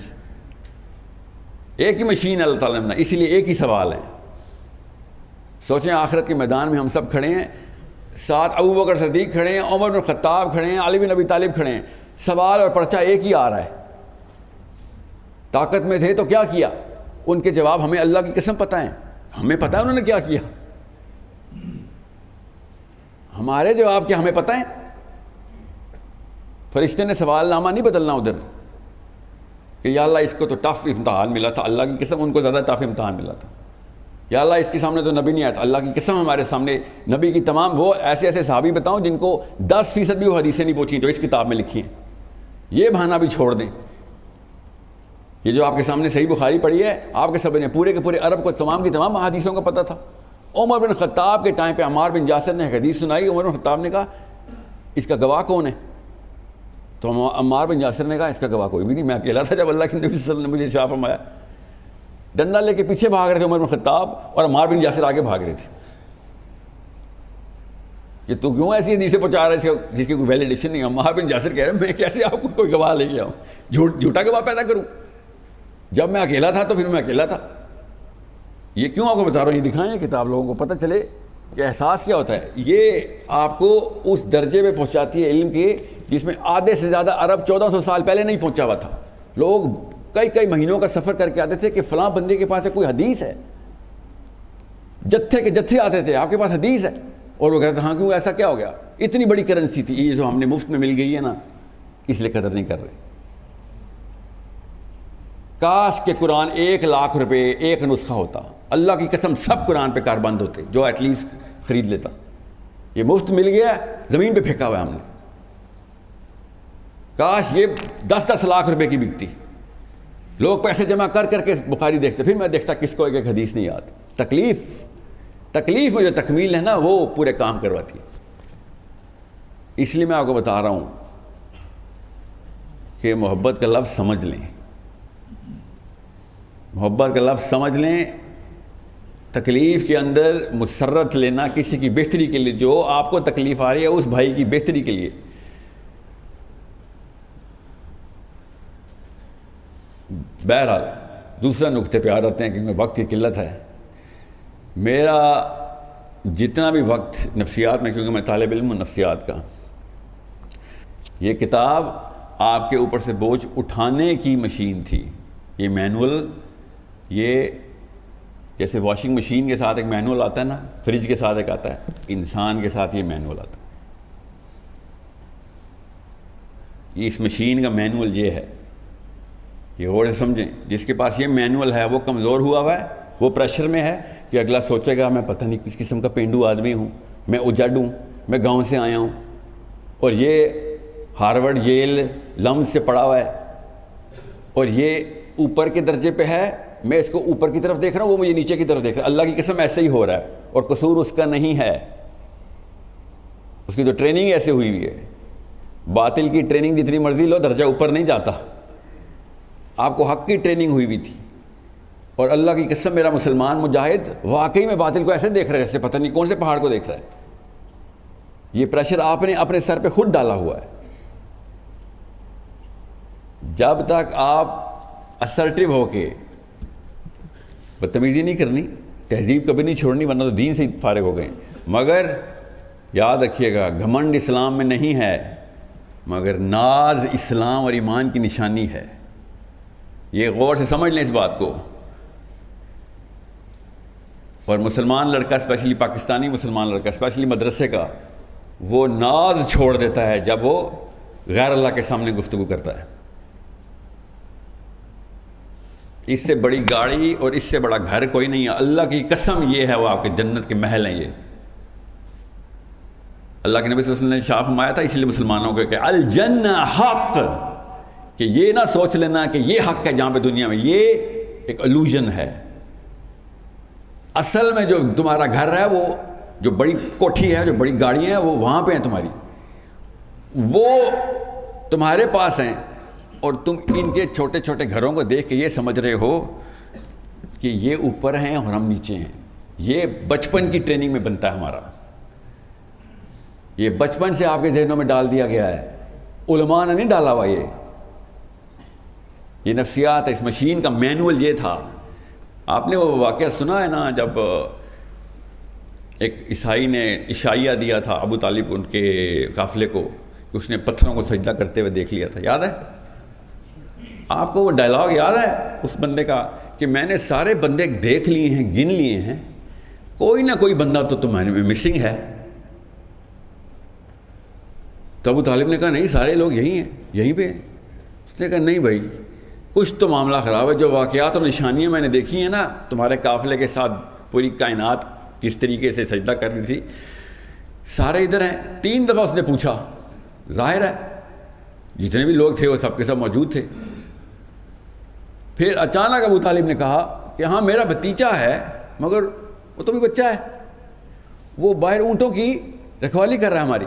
ایک ہی مشین اللہ تعالیٰ نے بنائی. اسی لیے ایک ہی سوال ہے. سوچیں آخرت کے میدان میں ہم سب کھڑے ہیں، ساتھ ابو بکر صدیق کھڑے ہیں، عمر بن خطاب کھڑے ہیں، علی بن ابی طالب کھڑے ہیں. سوال اور پرچہ ایک ہی آ رہا ہے. طاقت میں تھے تو کیا کیا؟ ان کے جواب ہمیں اللہ کی قسم پتہ ہیں. ہمیں پتہ ہے انہوں نے کیا کیا. ہمارے جواب کیا ہمیں پتہ ہے. فرشتے نے سوال نامہ نہیں بدلنا ادھر کہ یا اللہ اس کو تو ٹف امتحان ملا تھا. اللہ کی قسم ان کو زیادہ ٹف امتحان ملا تھا. یا اللہ اس کے سامنے تو نبی نہیں آیا تھا. اللہ کی قسم ہمارے سامنے نبی کی تمام وہ ایسے ایسے صحابی بتاؤں جن کو 10% بھی وہ حدیثیں نہیں پہنچی جو اس کتاب میں لکھی ہیں. یہ بہانہ بھی چھوڑ دیں. یہ جو آپ کے سامنے صحیح بخاری پڑھی ہے، آپ کے سب نے پورے کے پورے عرب کو تمام کی تمام حدیثوں کا پتہ تھا. عمر بن خطاب کے ٹائم پہ عمار بن یاسر نے حدیث سنائی. عمر بن خطاب نے کہا اس کا گواہ کون ہے؟ تو عمار بن یاسر نے کہا اس کا گواہ کوئی بھی نہیں، میں اکیلا تھا جب اللہ کے نبی صلی اللہ علیہ وسلم نے مجھے شاہ فرمایا. ڈنڈا لے کے پیچھے بھاگ رہے تھے عمر بن خطاب اور عمار بن یاسر آگے بھاگ رہے تھے کہ تو کیوں ایسی حدیثیں پہنچا رہے تھے جس کی کوئی ویلیڈیشن نہیں. عمار بن یاسر کہہ رہے ہیں میں کیسے آپ کو کوئی گواہ لے کے آؤں، جھوٹا گواہ پیدا کروں. جب میں اکیلا تھا تو پھر میں اکیلا تھا. یہ کیوں آپ کو بتا رہا ہوں، یہ دکھائیں کتاب لوگوں کو پتہ چلے کہ احساس کیا ہوتا ہے. یہ آپ کو اس درجے پہ پہنچاتی ہے علم کے جس میں آدھے سے زیادہ عرب 1400 سال پہلے نہیں پہنچا ہوا تھا. لوگ کئی مہینوں کا سفر کر کے آتے تھے کہ فلاں بندے کے پاس کوئی حدیث ہے. جتھے کے جتھے آتے تھے آپ کے پاس حدیث ہے، اور وہ کہتے ہاں کیوں ایسا کیا ہو گیا. اتنی بڑی کرنسی تھی یہ جو ہم نے مفت میں مل گئی ہے نا، اس لیے قدر نہیں کر رہے. کاش کہ قرآن 1,00,000 روپے ایک نسخہ ہوتا. اللہ کی قسم سب قرآن پہ کاربند ہوتے جو ایٹ لیسٹ خرید لیتا. یہ مفت مل گیا، زمین پہ پھینکا ہوا ہے ہم نے. کاش یہ 10 لاکھ روپے کی بکتی. لوگ پیسے جمع کر کے بخاری دیکھتے. پھر میں دیکھتا کس کو ایک حدیث نہیں یاد. تکلیف میں جو تکمیل ہے نا وہ پورے کام کرواتی ہے. اس لیے میں آپ کو بتا رہا ہوں کہ محبت کا لفظ سمجھ لیں. محبت کا لفظ سمجھ لیں. تکلیف کے اندر مسرت لینا کسی کی بہتری کے لیے، جو آپ کو تکلیف آ رہی ہے اس بھائی کی بہتری کے لیے. بہرحال دوسرا نقطے پہ آ رہتے ہیں کیونکہ وقت کی قلت ہے. میرا جتنا بھی وقت نفسیات میں، کیونکہ میں طالب علم ہوں نفسیات کا، یہ کتاب آپ کے اوپر سے بوجھ اٹھانے کی مشین تھی. یہ مینول، یہ جیسے واشنگ مشین کے ساتھ ایک مینول آتا ہے نا، فریج کے ساتھ ایک آتا ہے، انسان کے ساتھ یہ مینول آتا ہے. اس مشین کا مینول یہ ہے. یہ غور سے سمجھیں. جس کے پاس یہ مینول ہے وہ کمزور ہوا ہے، وہ پریشر میں ہے کہ اگلا سوچے گا میں پتہ نہیں کس قسم کا پینڈو آدمی ہوں، میں اجڑ ہوں، میں گاؤں سے آیا ہوں، اور یہ ہارورڈ ییل لمز سے پڑھا ہوا ہے، اور یہ اوپر کے درجے پہ ہے، میں اس کو اوپر کی طرف دیکھ رہا ہوں، وہ مجھے نیچے کی طرف دیکھ رہا ہے. اللہ کی قسم ایسے ہی ہو رہا ہے، اور قصور اس کا نہیں ہے. اس کی تو ٹریننگ ایسے ہوئی ہوئی ہے. باطل کی ٹریننگ جتنی مرضی لو، درجہ اوپر نہیں جاتا. آپ کو حق کی ٹریننگ ہوئی ہوئی تھی. اور اللہ کی قسم میرا مسلمان مجاہد واقعی میں باطل کو ایسے دیکھ رہا ہے جیسے پتہ نہیں کون سے پہاڑ کو دیکھ رہا ہے. یہ پریشر آپ نے اپنے سر پہ خود ڈالا ہوا ہے. جب تک آپ اسرٹیو ہو کے، بدتمیزی نہیں کرنی، تہذیب کبھی نہیں چھوڑنی ورنہ تو دین سے ہی فارغ ہو گئے. مگر یاد رکھیے گا گھمنڈ اسلام میں نہیں ہے، مگر ناز اسلام اور ایمان کی نشانی ہے. یہ غور سے سمجھ لیں اس بات کو. اور مسلمان لڑکا اسپیشلی پاکستانی مسلمان لڑکا اسپیشلی مدرسے کا وہ ناز چھوڑ دیتا ہے جب وہ غیر اللہ کے سامنے گفتگو کرتا ہے. اس سے بڑی گاڑی اور اس سے بڑا گھر کوئی نہیں ہے. اللہ کی قسم یہ ہے وہ آپ کے جنت کے محل ہیں. یہ اللہ کے نبی صلی اللہ علیہ وسلم نے شاہ فرمایا تھا اس لیے مسلمانوں کو کہ الجنہ حق, کہ یہ نہ سوچ لینا کہ یہ حق ہے جہاں پہ دنیا میں, یہ ایک الوژن ہے. اصل میں جو تمہارا گھر ہے وہ جو بڑی کوٹھی ہے جو بڑی گاڑیاں ہیں وہ وہاں پہ ہیں تمہاری, وہ تمہارے پاس ہیں, اور تم ان کے چھوٹے چھوٹے گھروں کو دیکھ کے یہ سمجھ رہے ہو کہ یہ اوپر ہیں اور ہم نیچے ہیں. یہ بچپن کی ٹریننگ میں بنتا ہے ہمارا, یہ بچپن سے آپ کے ذہنوں میں ڈال دیا گیا ہے, علماء نے نہیں ڈالا ہوا. یہ نفسیات ہے, اس مشین کا مینول یہ تھا. آپ نے وہ واقعہ سنا ہے نا جب ایک عیسائی نے عشائیہ دیا تھا ابو طالب ان کے قافلے کو, کہ اس نے پتھروں کو سجدہ کرتے ہوئے دیکھ لیا تھا, یاد ہے آپ کو وہ ڈائلاگ یاد ہے اس بندے کا کہ میں نے سارے بندے دیکھ لیے ہیں, گن لیے ہیں, کوئی نہ کوئی بندہ تو تمہارے میں مسنگ ہے. تو ابو طالب نے کہا نہیں سارے لوگ یہی ہیں, یہیں پہ ہیں. اس نے کہا نہیں بھائی کچھ تو معاملہ خراب ہے. جو واقعات اور نشانیاں میں نے دیکھی ہیں نا تمہارے قافلے کے ساتھ, پوری کائنات کس طریقے سے سجدہ کر رہی تھی, سارے ادھر ہیں. 3 دفعہ اس نے پوچھا, ظاہر ہے جتنے بھی لوگ تھے وہ سب کے سب موجود تھے. پھر اچانک ابو طالب نے کہا کہ ہاں میرا بھتیجا ہے مگر وہ تو بھی بچہ ہے, وہ باہر اونٹوں کی رکھوالی کر رہا ہے ہماری.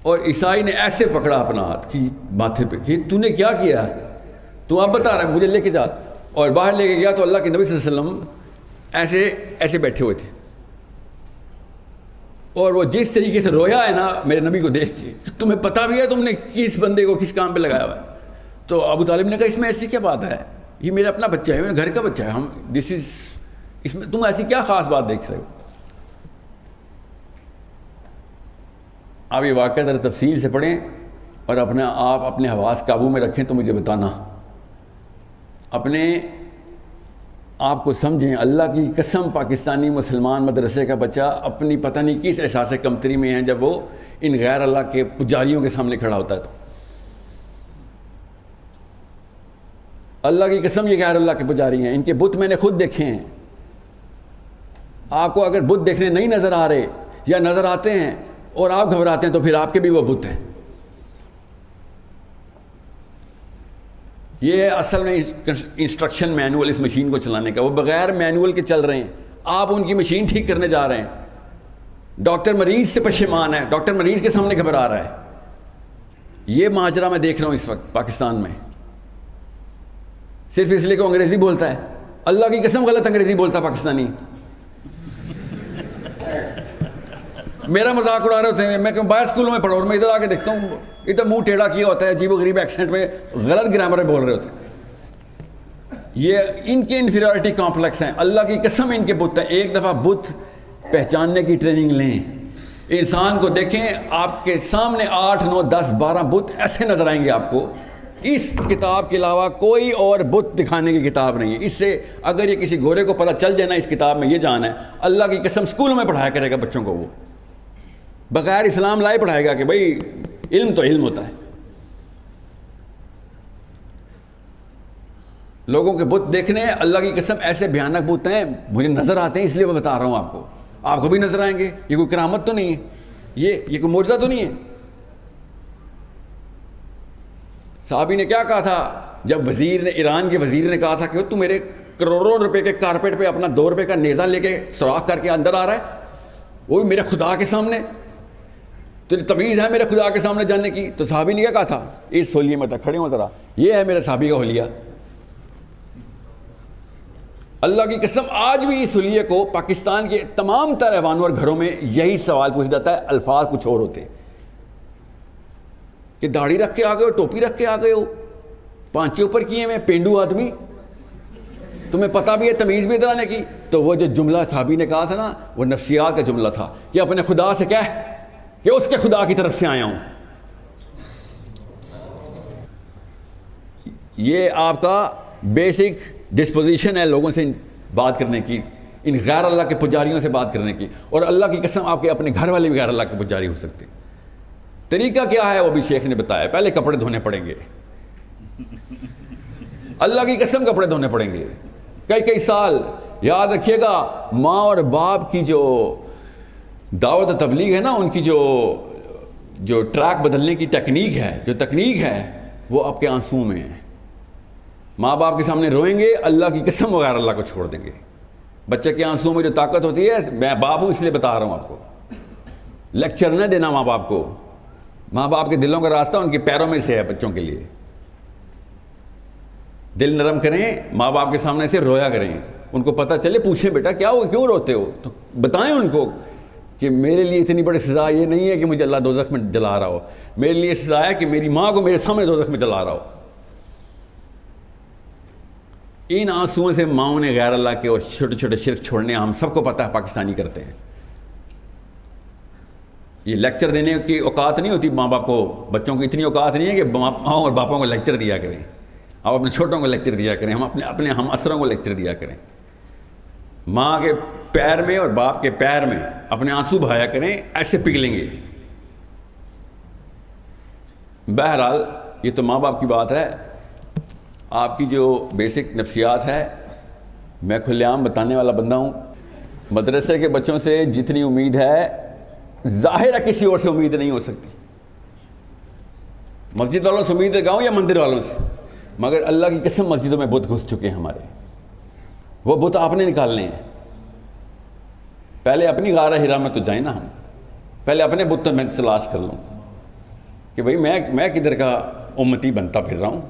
اور عیسائی نے ایسے پکڑا اپنا ہاتھ کی ماتھے پہ کہ تو نے کیا کیا, تو آپ بتا رہا ہے مجھے لے کے جا. اور باہر لے کے گیا تو اللہ کے نبی صلی اللہ علیہ وسلم ایسے بیٹھے ہوئے تھے, اور وہ جس طریقے سے رویا ہے نا میرے نبی کو دیکھ کے, تمہیں پتہ بھی ہے تم نے کس بندے کو کس کام پہ لگایا ہوا ہے. تو ابو طالب نے کہا اس میں ایسی کیا بات ہے, یہ میرا اپنا بچہ ہے, میرے گھر کا بچہ ہے, ہم اس میں تم ایسی کیا خاص بات دیکھ رہے ہو. آپ یہ واقعہ ذرا تفصیل سے پڑھیں اور آپ اپنے حواس قابو میں رکھیں تو مجھے بتانا, اپنے آپ کو سمجھیں. اللہ کی قسم پاکستانی مسلمان مدرسے کا بچہ اپنی پتہ نہیں کس احساس کمتری میں ہے جب وہ ان غیر اللہ کے پجاریوں کے سامنے کھڑا ہوتا ہے. تو اللہ کی قسم یہ غیر اللہ کے پجاری ہیں, ان کے بت میں نے خود دیکھے ہیں. آپ کو اگر بت دیکھنے نہیں نظر آ رہے یا نظر آتے ہیں اور آپ گھبراتے ہیں تو پھر آپ کے بھی وہ بت ہیں. یہ اصل میں انسٹرکشن مینول اس مشین کو چلانے کا, وہ بغیر مینول کے چل رہے ہیں. آپ ان کی مشین ٹھیک کرنے جا رہے ہیں. ڈاکٹر مریض سے پشیمان ہے, ڈاکٹر مریض کے سامنے گھبرا رہا ہے. یہ ماجرا میں دیکھ رہا ہوں اس وقت پاکستان میں, صرف اس لیے کہ انگریزی بولتا ہے. اللہ کی قسم غلط انگریزی بولتا پاکستانی. میرا مذاق اڑا رہے ہوتے ہیں, میں باہر اسکولوں میں پڑھا اور میں ادھر آ کے دیکھتا ہوں ادھر منہ ٹیڑھا کیا ہوتا ہے, عجیب و غریب ایکسنٹ میں غلط گرامر بول رہے ہوتے ہیں. یہ ان کے انفیریورٹی کمپلیکس ہیں. اللہ کی قسم ان کے بت ہیں. ایک دفعہ بت پہچاننے کی ٹریننگ لیں. انسان کو دیکھیں, آپ کے سامنے 8 9 10 12 بت ایسے نظر آئیں گے آپ کو. اس کتاب کے علاوہ کوئی اور بت دکھانے کی کتاب نہیں ہے. اس سے اگر یہ کسی گورے کو پتہ چل جائے نا اس کتاب میں یہ جان ہے, اللہ کی قسم اسکولوں میں پڑھایا کرے گا بچوں کو. وہ بغیر اسلام لائے پڑھائے گا کہ بھائی علم تو علم ہوتا ہے. لوگوں کے بت دیکھنے, اللہ کی قسم ایسے بھیانک بت ہیں, مجھے نظر آتے ہیں اس لیے میں بتا رہا ہوں آپ کو. آپ کو بھی نظر آئیں گے. یہ کوئی کرامت تو نہیں ہے, یہ کوئی معجزہ تو نہیں ہے. صحابی نے کیا کہا تھا جب وزیر نے, ایران کے وزیر نے کہا تھا کہ تو میرے کروڑوں روپے کے کارپیٹ پہ اپنا 2 روپے کا نیزہ لے کے سوراخ کر کے اندر آ رہا ہے, وہ بھی میرے خدا کے سامنے, تجھے تمیز ہے میرے خدا کے سامنے جانے کی. تو صحابی نے کیا کہا تھا, اس ہولیے میں تک کھڑے ہوں ذرا, یہ ہے میرے صحابی کا ہولیہ. اللہ کی قسم آج بھی اس ہولیے کو پاکستان کے تمام تر ایوانوں اور گھروں میں یہی سوال پوچھا جاتا ہے, الفاظ کچھ اور ہوتے ہیں کہ داڑھی رکھ کے آ گئے ہو, ٹوپی رکھ کے آ گئے ہو, پانچے اوپر کیے میں, پینڈو آدمی, تمہیں پتہ بھی ہے تمیز بھی ادھر آنے کی. تو وہ جو جملہ صحابی نے کہا تھا نا وہ نفسیات کا جملہ تھا کہ اپنے خدا سے کہہ کہ اس کے خدا کی طرف سے آیا ہوں. یہ آپ کا بیسک ڈسپوزیشن ہے لوگوں سے بات کرنے کی، ان غیر اللہ کے پجاریوں سے بات کرنے کی. اور اللہ کی قسم آپ کے اپنے گھر والے بھی غیر اللہ کے پجاری ہو سکتے ہیں. طریقہ کیا ہے وہ بھی شیخ نے بتایا. پہلے کپڑے دھونے پڑیں گے، اللہ کی قسم کپڑے دھونے پڑیں گے کئی سال. یاد رکھیے گا، ماں اور باپ کی جو دعوت و تبلیغ ہے نا، ان کی جو ٹریک بدلنے کی ٹیکنیک ہے، جو تکنیک ہے، وہ آپ کے آنسو میں ہے. ماں باپ کے سامنے روئیں گے، اللہ کی قسم وغیرہ اللہ کو چھوڑ دیں گے. بچے کے آنسو میں جو طاقت ہوتی ہے، میں باپ ہوں اس لیے بتا رہا ہوں آپ کو، لیکچر نہ دینا ماں باپ کو. ماں باپ کے دلوں کا راستہ ان کے پیروں میں سے ہے. بچوں کے لیے دل نرم کریں، ماں باپ کے سامنے سے رویا کریں، ان کو پتہ چلے، پوچھیں بیٹا کیا ہو، کیوں روتے ہو، تو بتائیں ان کو کہ میرے لیے اتنی بڑی سزا یہ نہیں ہے کہ مجھے اللہ دوزخ میں جلا رہا ہو، میرے لیے سزا ہے کہ میری ماں کو میرے سامنے دوزخ میں جلا رہا ہو. ان آنسوؤں سے ماؤں نے غیر اللہ کے اور چھوٹے چھوٹے شرک چھوڑنے ہم سب کو پتہ ہے پاکستانی کرتے ہیں. یہ لیکچر دینے کی اوقات نہیں ہوتی ماں باپ کو، بچوں کو اتنی اوقات نہیں ہے کہ ماؤں اور باپوں کو لیکچر دیا کریں. آپ اپنے چھوٹوں کو لیکچر دیا کریں، ہم اپنے ہم اثروں کو لیکچر دیا کریں. ماں کے پیر میں اور باپ کے پیر میں اپنے آنسو بہایا کریں، ایسے پگھلیں گے. بہرحال یہ تو ماں باپ کی بات ہے. آپ کی جو بیسک نفسیات ہے، میں کھلے عام بتانے والا بندہ ہوں. مدرسے کے بچوں سے جتنی امید ہے، ظاہر ہے کسی اور سے امید نہیں ہو سکتی. مسجد والوں سے امید لگاؤں یا مندر والوں سے، مگر اللہ کی قسم مسجدوں میں بت گھس چکے ہیں ہمارے. وہ بت آپ نے نکالنے ہیں. پہلے اپنی غارہ ہرا میں تو جائیں نا، ہم پہلے اپنے بت تو میں تلاش کر لوں کہ بھئی میں کدھر کا امتی بنتا پھر رہا ہوں.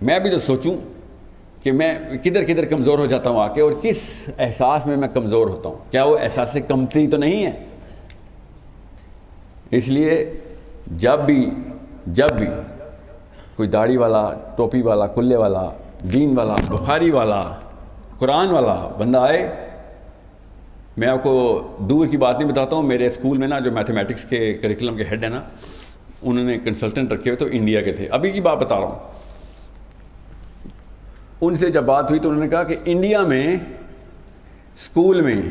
میں بھی تو سوچوں کہ میں کدھر کمزور ہو جاتا ہوں آ کے، اور کس احساس میں کمزور ہوتا ہوں. کیا وہ احساس کمتری تو نہیں ہے؟ اس لیے جب بھی کوئی داڑھی والا، ٹوپی والا، کلے والا، دین والا، بخاری والا، قرآن والا بندہ آئے، میں آپ کو دور کی بات نہیں بتاتا ہوں. میرے اسکول میں نا جو میتھمیٹکس کے کریکولم کے ہیڈ ہیں نا، انہوں نے کنسلٹنٹ رکھے ہوئے تو انڈیا کے تھے. ابھی کی بات بتا رہا ہوں. ان سے جب بات ہوئی تو انہوں نے کہا کہ انڈیا میں اسکول میں،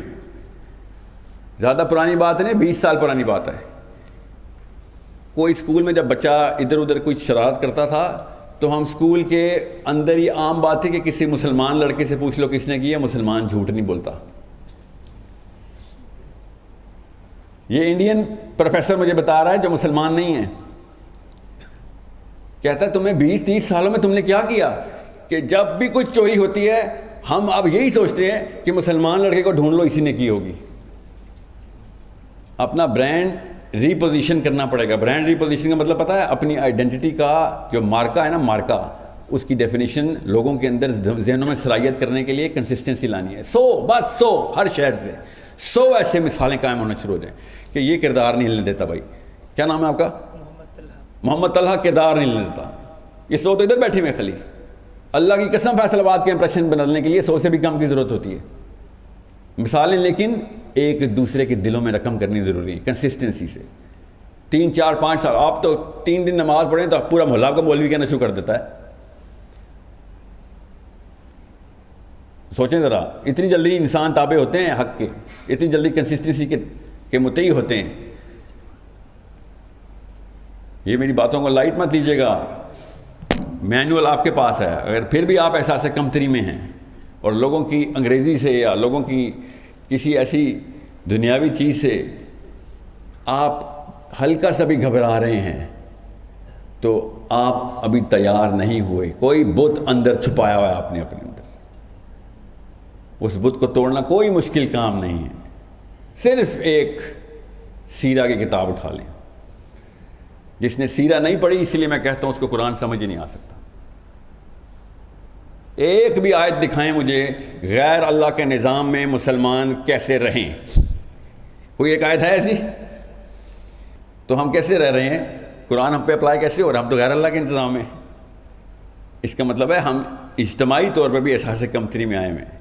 زیادہ پرانی بات نہیں، 20 سال پرانی بات ہے، کوئی اسکول میں جب بچہ ادھر ادھر کوئی شرارت کرتا تھا تو ہم اسکول کے اندر یہ عام بات تھی کہ کسی مسلمان لڑکے سے پوچھ لو کس نے کیا، مسلمان جھوٹ نہیں بولتا. یہ انڈین پروفیسر مجھے بتا رہا ہے جو مسلمان نہیں ہے، کہتا ہے تمہیں 20-30 سالوں میں تم نے کیا کیا کہ جب بھی کوئی چوری ہوتی ہے ہم اب یہی سوچتے ہیں کہ مسلمان لڑکے کو ڈھونڈ لو، اسی نے کی ہوگی. اپنا برانڈ ریپوزیشن کرنا پڑے گا. برانڈ ریپوزیشن کا مطلب پتہ ہے؟ اپنی آئیڈینٹی کا جو مارکا ہے نا، مارکا، اس کی ڈیفینیشن لوگوں کے اندر ذہنوں میں صلاحیت کرنے کے لیے کنسسٹنسی لانی ہے. 100 ہر شہر سے 100 ایسے مثالیں قائم ہونا شروع ہو جائیں کہ یہ کردار نہیں ہلنے دیتا. بھائی کیا نام ہے آپ کا؟ محمد طلحہ کردار نہیں ہلنے دیتا. یہ 100 تو ادھر بیٹھے ہوئے خلیف. اللہ کی قسم فیصل آباد کے امپریشن بدلنے کے لیے 100 سے بھی کم کی ضرورت ہوتی ہے. مثالیں لیکن ایک دوسرے کے دلوں میں رقم کرنی ضروری ہے کنسسٹنسی سے. 3 4 5 سال آپ تو 3 دن نماز پڑھیں تو پورا محلہ کو مولوی کہنا شروع کر دیتا ہے. سوچیں ذرا، اتنی جلدی انسان تابع ہوتے ہیں حق کے، اتنی جلدی کنسسٹنسی کے متعی ہوتے ہیں. یہ میری باتوں کو لائٹ مت لیجیے گا، مینول آپ کے پاس ہے. اگر پھر بھی آپ احساس کمتری میں ہیں اور لوگوں کی انگریزی سے یا لوگوں کی کسی ایسی دنیاوی چیز سے آپ ہلکا سا بھی گھبرا رہے ہیں، تو آپ ابھی تیار نہیں ہوئے. کوئی بت اندر چھپایا ہوا ہے آپ نے اپنے اندر. اس بت کو توڑنا کوئی مشکل کام نہیں ہے. صرف ایک سیرہ کی کتاب اٹھا لیں. جس نے سیرہ نہیں پڑھی، اس لیے میں کہتا ہوں اس کو قرآن سمجھ ہی نہیں آ سکتا. ایک بھی آیت دکھائیں مجھے غیر اللہ کے نظام میں مسلمان کیسے رہیں. کوئی ایک آیت ہے ایسی؟ تو ہم کیسے رہ رہے ہیں؟ قرآن ہم پہ اپلائی کیسے ہو رہا ہے؟ ہم تو غیر اللہ کے انتظام میں. اس کا مطلب ہے ہم اجتماعی طور پر بھی احساس کمتری میں آئے ہوئے ہیں.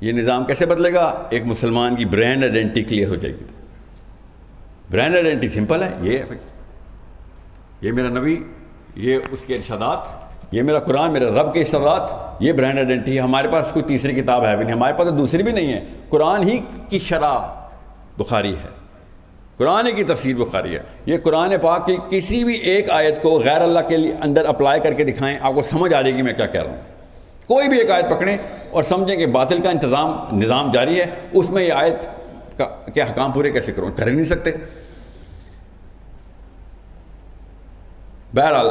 یہ نظام کیسے بدلے گا؟ ایک مسلمان کی برانڈ آئیڈینٹی کلیئر ہو جائے گی. برانڈ آئیڈینٹی سمپل ہے، یہ ہے بھائی، یہ میرا نبی، یہ اس کے ارشادات، یہ میرا قرآن، میرے رب کے اشارات، یہ برانڈ آئیڈینٹی ہے. ہمارے پاس کوئی تیسری کتاب ہے بھی نہیں، ہمارے پاس تو دوسری بھی نہیں ہے. قرآن ہی کی شرح بخاری ہے، قرآن کی تفسیر بخاری ہے. یہ قرآن پاک کی کسی بھی ایک آیت کو غیر اللہ کے لیے اندر اپلائی کر کے دکھائیں، آپ کو سمجھ آ جائے گی میں کیا کہہ رہا ہوں. کوئی بھی ایک آیت پکڑیں اور سمجھیں کہ باطل کا نظام جاری ہے، اس میں یہ آیت کے حکام پورے کیسے کروں؟ کر ہی نہیں سکتے. بہرحال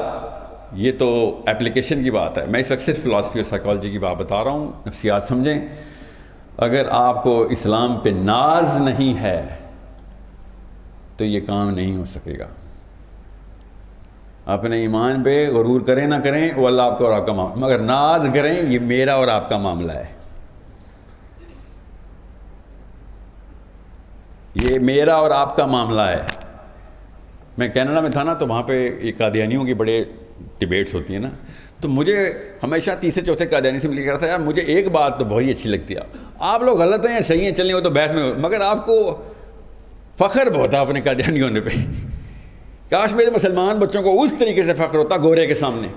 یہ تو اپلیکیشن کی بات ہے. میں اس وقت صرف فلاسفی اور سائیکالوجی کی بات بتا رہا ہوں، نفسیات سمجھیں. اگر آپ کو اسلام پہ ناز نہیں ہے تو یہ کام نہیں ہو سکے گا. اپنے ایمان پہ غرور کریں نہ کریں وہ اللہ آپ کا اور آپ کا معاملہ، مگر ناز کریں یہ میرا اور آپ کا معاملہ ہے. یہ میرا اور آپ کا معاملہ ہے. میں کینیڈا میں تھا نا، تو وہاں پہ یہ قادیانیوں کی بڑے ڈیبیٹس ہوتی ہیں نا، تو مجھے ہمیشہ تیسرے چوتھے قادیانی سے مل کر تھا، یار مجھے ایک بات تو بہت ہی اچھی لگتی ہے، آپ لوگ غلط ہیں یا صحیح ہیں چلیں وہ تو بحث میں، مگر آپ کو فخر بہت ہے اپنے قادیانی ہونے پہ. کاش میرے مسلمان بچوں کو اس طریقے سے فخر ہوتا، گورے کے سامنے،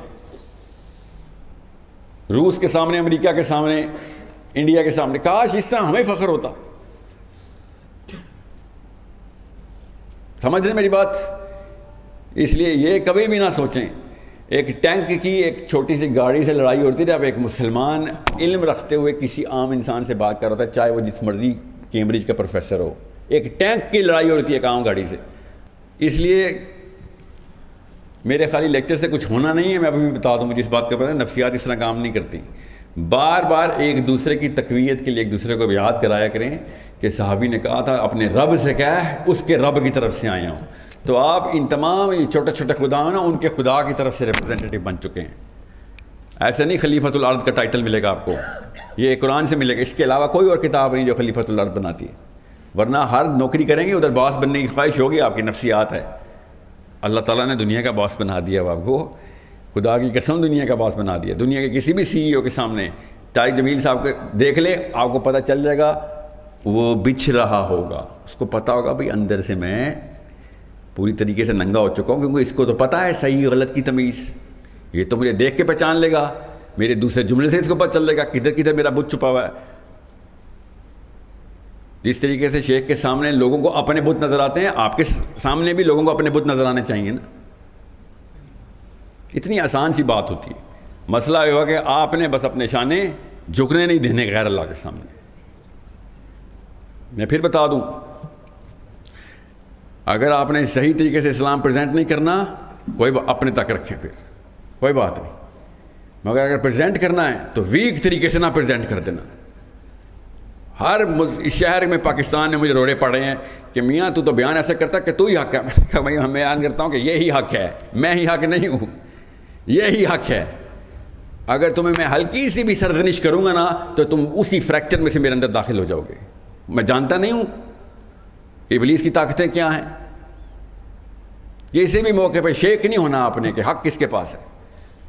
روس کے سامنے، امریکہ کے سامنے، انڈیا کے سامنے. کاش اس طرح ہمیں فخر ہوتا. سمجھ رہے میری بات؟ اس لیے یہ کبھی بھی نہ سوچیں ایک ٹینک کی ایک چھوٹی سی گاڑی سے لڑائی ہوتی ہے. جب ایک مسلمان علم رکھتے ہوئے کسی عام انسان سے بات کر رہا ہوتا ہے، چاہے وہ جس مرضی کیمبرج کا پروفیسر ہو، ایک ٹینک کی لڑائی ہوتی ہے ایک عام گاڑی سے. اس لیے میرے خالی لیکچر سے کچھ ہونا نہیں ہے. میں ابھی بھی بتا دوں، مجھے اس بات کا پتہ ہے نفسیات اس طرح کام نہیں کرتی. بار بار ایک دوسرے کی تقویت کے لیے ایک دوسرے کو یاد کرایا کریں کہ صحابی نے کہا تھا اپنے رب سے کہہ، اس کے رب کی طرف سے آیا ہوں. تو آپ ان تمام یہ چھوٹے چھوٹے خدا ہیں نا، ان کے خدا کی طرف سے ریپرزینٹیٹو بن چکے ہیں. ایسے نہیں خلیفۃ الارض کا ٹائٹل ملے گا آپ کو، یہ قرآن سے ملے گا. اس کے علاوہ کوئی اور کتاب نہیں جو خلیفۃ الارض بناتی ہے. ورنہ ہر نوکری کریں گے ادھر باس بننے کی خواہش ہوگی، آپ کی نفسیات ہے. اللہ تعالیٰ نے دنیا کا باس بنا دیا اب آپ کو، خدا کی قسم دنیا کا باس بنا دیا. دنیا کے کسی بھی سی ای او کے سامنے طارق جمیل صاحب کو دیکھ لیں، آپ کو پتہ چل جائے گا وہ بچھ رہا ہوگا. اس کو پتہ ہوگا بھئی اندر سے میں پوری طریقے سے ننگا ہو چکا ہوں، کیونکہ اس کو تو پتہ ہے صحیح غلط کی تمیز. یہ تو مجھے دیکھ کے پہچان لے گا، میرے دوسرے جملے سے اس کو پتہ چل لے گا کدھر کدھر میرا بت چھپا ہوا ہے. جس طریقے سے شیخ کے سامنے لوگوں کو اپنے بت نظر آتے ہیں، آپ کے سامنے بھی لوگوں کو اپنے بت نظر آنے چاہیے نا. اتنی آسان سی بات ہوتی ہے. مسئلہ یہ ہوا کہ آپ نے بس اپنے شانے جھکنے نہیں دینے غیر اللہ کے سامنے. میں پھر بتا دوں، اگر آپ نے صحیح طریقے سے اسلام پریزنٹ نہیں کرنا، کوئی اپنے تک رکھے، پھر کوئی بات نہیں. مگر اگر پریزنٹ کرنا ہے تو ویک طریقے سے نہ پریزنٹ کر دینا. ہر شہر میں پاکستان نے مجھے روڑے پڑے ہیں کہ میاں تو بیان ایسا کرتا کہ تو ہی حق ہے. میں نے کہا بھائی میں بیان کرتا ہوں کہ یہی حق ہے، میں ہی حق نہیں ہوں، یہی حق ہے. اگر تمہیں میں ہلکی سی بھی سرزنش کروں گا نا تو تم اسی فریکچر میں سے میرے اندر داخل ہو جاؤ گے. میں جانتا نہیں ہوں ابلیس کی طاقتیں کیا ہیں. کسی بھی موقع پہ شیک نہیں ہونا آپ نے کہ حق کس کے پاس ہے.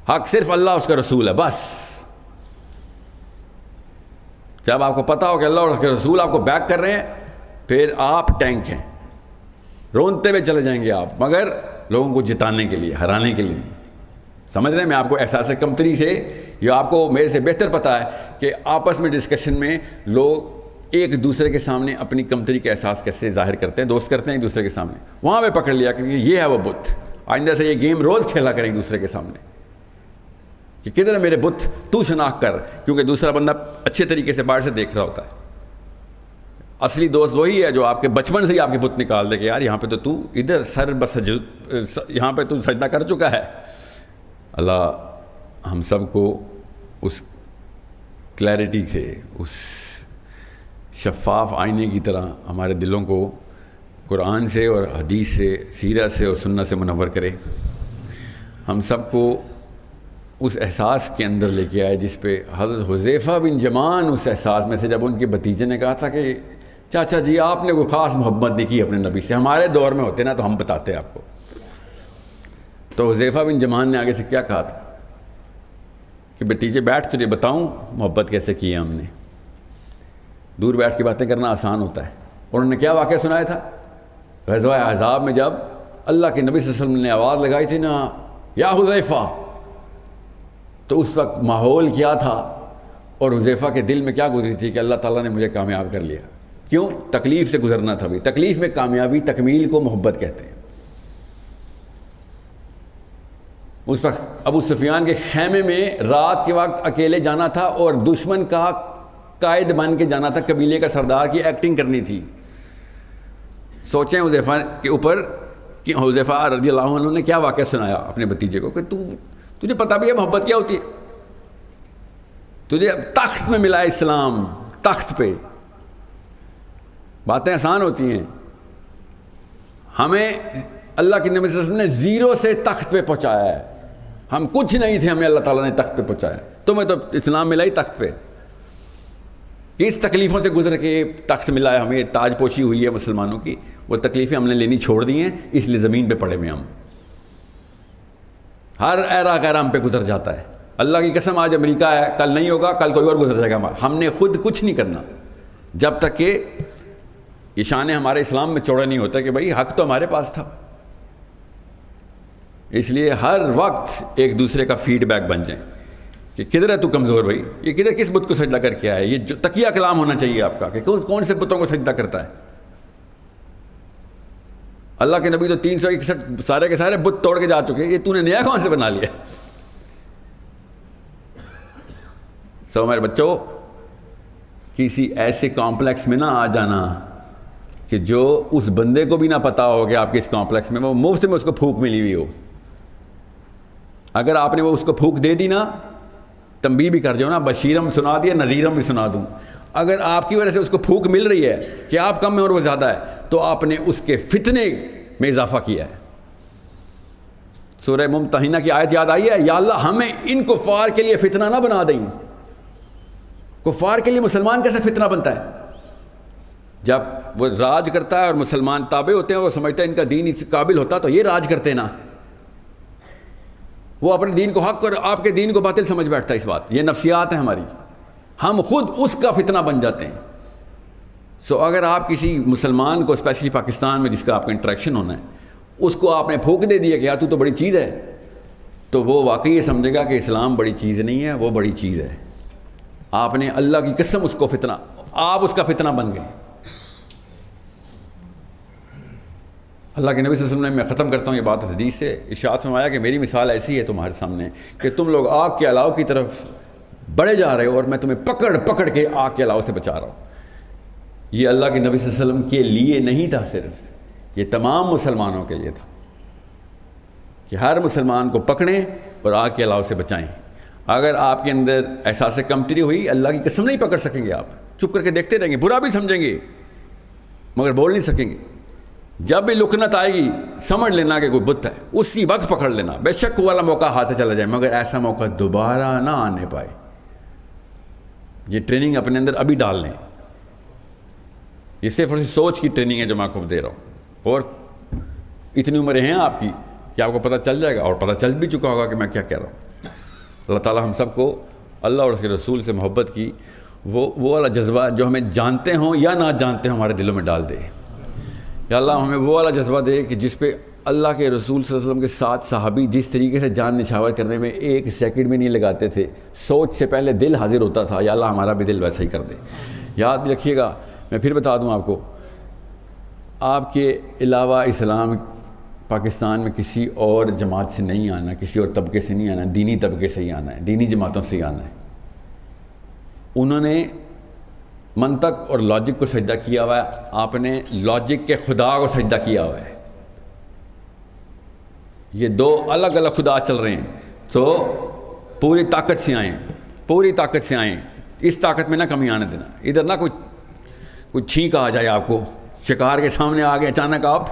حق صرف اللہ اس کا رسول ہے بس. جب آپ کو پتا ہو کہ اللہ اور اس کے رسول آپ کو بیک کر رہے ہیں، پھر آپ ٹینک ہیں، رونتے ہوئے چلے جائیں گے آپ، مگر لوگوں کو جتانے کے لیے، ہرانے کے لیے نہیں. سمجھ رہے ہیں؟ میں آپ کو احساس کمتری سے، یہ آپ کو میرے سے بہتر پتا ہے کہ آپس میں ڈسکشن میں لوگ ایک دوسرے کے سامنے اپنی کمتری کا احساس کیسے ظاہر کرتے ہیں. دوست کرتے ہیں ایک دوسرے کے سامنے، وہاں پہ پکڑ لیا کہ یہ ہے وہ بت. آئندہ سے یہ گیم روز کھیلا کریں ایک دوسرے کے سامنے کہ کدھر ہے میرے بت، تو شناخت کر، کیونکہ دوسرا بندہ اچھے طریقے سے باہر سے دیکھ رہا ہوتا ہے. اصلی دوست وہی ہے جو آپ کے بچپن سے ہی آپ کے بت نکال دے کہ یار یہاں پہ تو ادھر سر یہاں پہ تو سجدہ کر چکا ہے. اللہ ہم سب کو اس کلیئرٹی سے، اس شفاف آئینے کی طرح ہمارے دلوں کو قرآن سے اور حدیث سے، سیرت سے اور سنت سے منور کرے. ہم سب کو اس احساس کے اندر لے کے آئے جس پہ حضرت حذیفہ بن یمان اس احساس میں سے، جب ان کے بھتیجے نے کہا تھا کہ چاچا جی آپ نے کوئی خاص محبت نہیں کی اپنے نبی سے، ہمارے دور میں ہوتے نا تو ہم بتاتے آپ کو. تو حذیفہ بن یمان نے آگے سے کیا کہا تھا کہ بھتیجے بیٹھ تجھے بتاؤں محبت کیسے کی ہے ہم نے. دور بیٹھ کے باتیں کرنا آسان ہوتا ہے. اور انہوں نے کیا واقعہ سنایا تھا؟ غزوہ احزاب میں جب اللہ کے نبی صلی اللہ علیہ وسلم نے آواز لگائی تھی نا، یا حذیفہ، تو اس وقت ماحول کیا تھا اور حذیفہ کے دل میں کیا گزری تھی کہ اللہ تعالیٰ نے مجھے کامیاب کر لیا. کیوں؟ تکلیف سے گزرنا تھا بھی. تکلیف میں کامیابی، تکمیل کو محبت کہتے ہیں. اس وقت ابو سفیان کے خیمے میں رات کے وقت اکیلے جانا تھا اور دشمن کا قائد بن کے جانا تھا، قبیلے کا سردار کی ایکٹنگ کرنی تھی. سوچیں حذیفہ کے اوپر کہ حذیفہ رضی اللہ عنہ نے کیا واقعہ سنایا اپنے بھتیجے کو کہ تجھے پتہ بھی ہے محبت کیا ہوتی ہے. تجھے تخت میں ملا اسلام، تخت پہ. باتیں آسان ہوتی ہیں، ہمیں اللہ کے نبی صلی اللہ علیہ وسلم نے زیرو سے تخت پہ پہنچایا ہے. ہم کچھ نہیں تھے، ہمیں اللہ تعالیٰ نے تخت پہ پہنچایا. تمہیں تو اسلام ملا ہی تخت پہ. کس تکلیفوں سے گزر کے تخت ملا ہے ہمیں، تاج پوشی ہوئی ہے مسلمانوں کی. وہ تکلیفیں ہم نے لینی چھوڑ دی ہیں، اس لیے زمین پہ پڑے ہوئے ہم. ہر ایرا غیرہ ہم پہ گزر جاتا ہے. اللہ کی قسم آج امریکہ ہے، کل نہیں ہوگا، کل کوئی اور گزر جائے گا. ہم نے خود کچھ نہیں کرنا جب تک کہ یہ شان ہمارے اسلام میں چوڑا نہیں ہوتا کہ بھائی حق تو ہمارے پاس تھا. اس لیے ہر وقت ایک دوسرے کا فیڈ بیک بن جائیں کہ کدھر ہے تو کمزور بھائی، یہ کدھر کس بت کو سجدہ کر کے آئے. یہ جو تقیہ کلام ہونا چاہیے آپ کا کہ کون سے بتوں کو سجدہ کرتا ہے. اللہ کے نبی تو 361 سارے کے سارے بت توڑ کے جا چکے، یہ تو نے نیا کون سے بنا لیا. سو میرے بچوں، کسی ایسے کمپلیکس میں نہ آ جانا کہ جو اس بندے کو بھی نہ پتا ہو کہ آپ کے اس کمپلیکس میں وہ مفت میں اس کو پھونک ملی ہوئی ہو. اگر آپ نے وہ اس کو پھونک دے دی نا، تنبیہ بھی کر جاؤ نا، بشیرم سنا دیا، نذیرم بھی سنا دوں. اگر آپ کی وجہ سے اس کو پھونک مل رہی ہے کہ آپ کم میں اور وہ زیادہ ہے، تو آپ نے اس کے فتنے میں اضافہ کیا ہے. سورہ ممتحنہ کی آیت یاد آئی ہے، یا اللہ ہمیں ان کفار کے لیے فتنہ نہ بنا دیں. کفار کے لیے مسلمان کیسے فتنہ بنتا ہے؟ جب وہ راج کرتا ہے اور مسلمان تابع ہوتے ہیں، وہ سمجھتا ہے ان کا دین اس قابل ہوتا تو یہ راج کرتے نا. وہ اپنے دین کو حق اور آپ کے دین کو باطل سمجھ بیٹھتا ہے. اس بات یہ نفسیات ہیں ہماری، ہم خود اس کا فتنہ بن جاتے ہیں. سو اگر آپ کسی مسلمان کو، اسپیشلی پاکستان میں جس کا آپ کا انٹریکشن ہونا ہے، اس کو آپ نے پھونک دے دیا کہ یار تو بڑی چیز ہے، تو وہ واقعی یہ سمجھے گا کہ اسلام بڑی چیز نہیں ہے، وہ بڑی چیز ہے. آپ نے اللہ کی قسم اس کو فتنہ، آپ اس کا فتنہ بن گئے. اللہ کے نبی صلی اللہ علیہ وسلم نے، میں ختم کرتا ہوں یہ بات حدیث سے، ارشاد فرمایا کہ میری مثال ایسی ہے تمہارے سامنے کہ تم لوگ آگ کے الاؤ کی طرف بڑھے جا رہے ہو اور میں تمہیں پکڑ پکڑ کے آگ کے الاؤ سے بچا رہا ہوں. یہ اللہ کے نبی صلی اللہ علیہ وسلم کے لیے نہیں تھا صرف، یہ تمام مسلمانوں کے لیے تھا کہ ہر مسلمان کو پکڑیں اور آگ کے الاؤ سے بچائیں. اگر آپ کے اندر احساس کمتری ہوئی، اللہ کی قسم نہیں پکڑ سکیں گے. آپ چپ کر کے دیکھتے رہیں گے، برا بھی سمجھیں گے مگر بول نہیں سکیں گے. جب بھی لکنت آئے گی سمجھ لینا کہ کوئی بت ہے، اسی وقت پکڑ لینا. بے شک وہ والا موقع ہاتھ سے چلا جائے مگر ایسا موقع دوبارہ نہ آنے پائے. یہ ٹریننگ اپنے اندر ابھی ڈال لیں. یہ صرف اور صرف سوچ کی ٹریننگ ہے جو میں آپ کو دے رہا ہوں. اور اتنی عمریں ہیں آپ کی کہ آپ کو پتہ چل جائے گا، اور پتہ چل بھی چکا ہوگا کہ میں کیا کہہ رہا ہوں. اللہ تعالیٰ ہم سب کو اللہ اور اس کے رسول سے محبت کی وہ والا جذبہ جو ہمیں جانتے ہوں یا نہ جانتے ہوں ہمارے دلوں میں ڈال دے. یا اللہ ہمیں وہ والا جذبہ دے کہ جس پہ اللہ کے رسول صلی اللہ علیہ وسلم کے ساتھ صحابی جس طریقے سے جان نچھاور کرنے میں ایک سیکنڈ بھی نہیں لگاتے تھے، سوچ سے پہلے دل حاضر ہوتا تھا. یا اللہ ہمارا بھی دل ویسا ہی کر دے. یاد رکھیے گا، میں پھر بتا دوں آپ کو، آپ کے علاوہ اسلام پاکستان میں کسی اور جماعت سے نہیں آنا، کسی اور طبقے سے نہیں آنا، دینی طبقے سے ہی آنا ہے، دینی جماعتوں سے ہی آنا ہے. انہوں نے منطق اور لاجک کو سجدہ کیا ہوا ہے، آپ نے لاجک کے خدا کو سجدہ کیا ہوا ہے. یہ دو الگ الگ خدا چل رہے ہیں. تو پوری طاقت سے آئیں، پوری طاقت سے آئیں. اس طاقت میں نہ کمی آنے دینا. ادھر نہ کوئی چھینک آ جائے آپ کو، شکار کے سامنے آ گئے اچانک آپ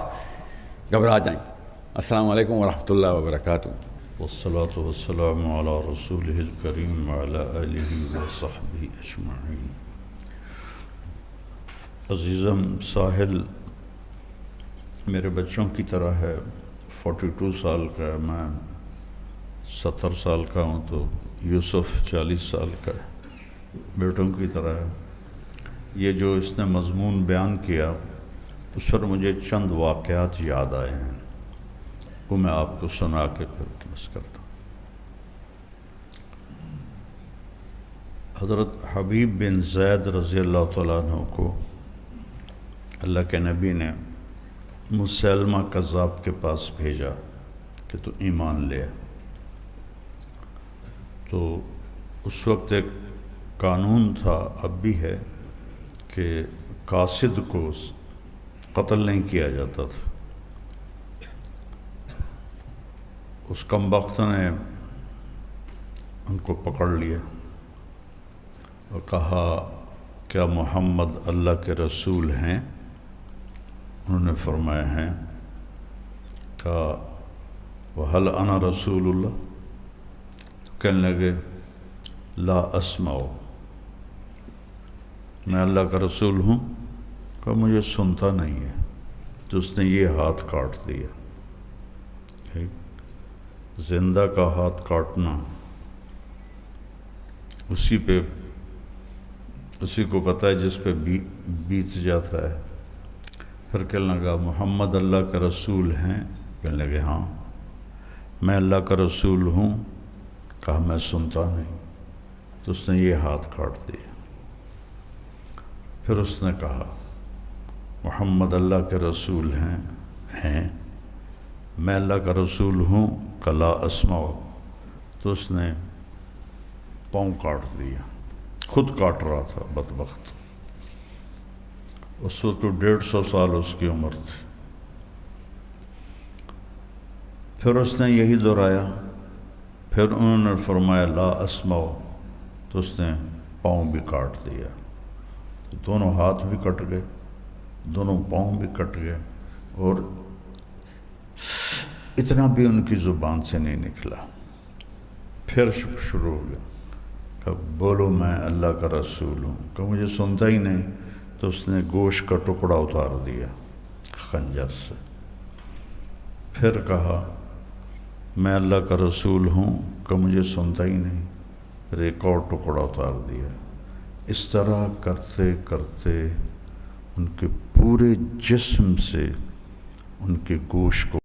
گھبرا جائیں. السلام علیکم ورحمۃ اللہ وبرکاتہ. والصلاة والسلام على رسوله الكريم وعلى آله وصحبه اجمعین. عزیزم ساحل میرے بچوں کی طرح ہے، 42 سال کا ہے، میں 70 سال کا ہوں، تو یوسف 40 سال کا ہے، بیٹوں کی طرح ہے. یہ جو اس نے مضمون بیان کیا اس پر مجھے چند واقعات یاد آئے ہیں، وہ میں آپ کو سنا کے پھر بس کرتا ہوں. حضرت حبیب بن زید رضی اللہ تعالیٰ عنہ کو اللہ کے نبی نے مسلمہ کذاب کے پاس بھیجا کہ تو ایمان لے. تو اس وقت ایک قانون تھا، اب بھی ہے، کہ قاصد کو قتل نہیں کیا جاتا تھا. اس کمبخت نے ان کو پکڑ لیا اور کہا کیا محمد اللہ کے رسول ہیں؟ انہوں نے فرمایا ہیں. کہا وَهَلْ أَنَا رسول اللہ؟ تو کہنے لگے لا اسمع، میں اللہ کا رسول ہوں. کہا مجھے سنتا نہیں ہے. تو اس نے یہ ہاتھ کاٹ دیا. زندہ کا ہاتھ کاٹنا اسی کو پتہ ہے جس پہ بیت جاتا ہے. پھر کہنے لگا محمد اللہ کا رسول ہیں؟ کہنے لگے ہاں میں اللہ کا رسول ہوں. کہا میں سنتا نہیں. تو اس نے یہ ہاتھ کاٹ دیا. پھر اس نے کہا محمد اللہ کے رسول ہیں میں اللہ کا رسول ہوں. کہ لا اسمع. تو اس نے پاؤں کاٹ دیا. خود کاٹ رہا تھا بدبخت. اس وقت 150 سال اس کی عمر تھی. پھر اس نے یہی دہرایا. پھر انہوں نے فرمایا لا اسمع. تو اس نے پاؤں بھی کاٹ دیا. تو دونوں ہاتھ بھی کٹ گئے، دونوں پاؤں بھی کٹ گئے، اور اتنا بھی ان کی زبان سے نہیں نکلا. پھر شروع ہو گیا کہ بولو میں اللہ کا رسول ہوں. کہ مجھے سنتا ہی نہیں. تو اس نے گوشت کا ٹکڑا اتار دیا خنجر سے. پھر کہا میں اللہ کا رسول ہوں. کہ مجھے سنتا ہی نہیں. پھر ایک اور ٹکڑا اتار دیا. اس طرح کرتے کرتے ان کے پورے جسم سے ان کے گوشت کو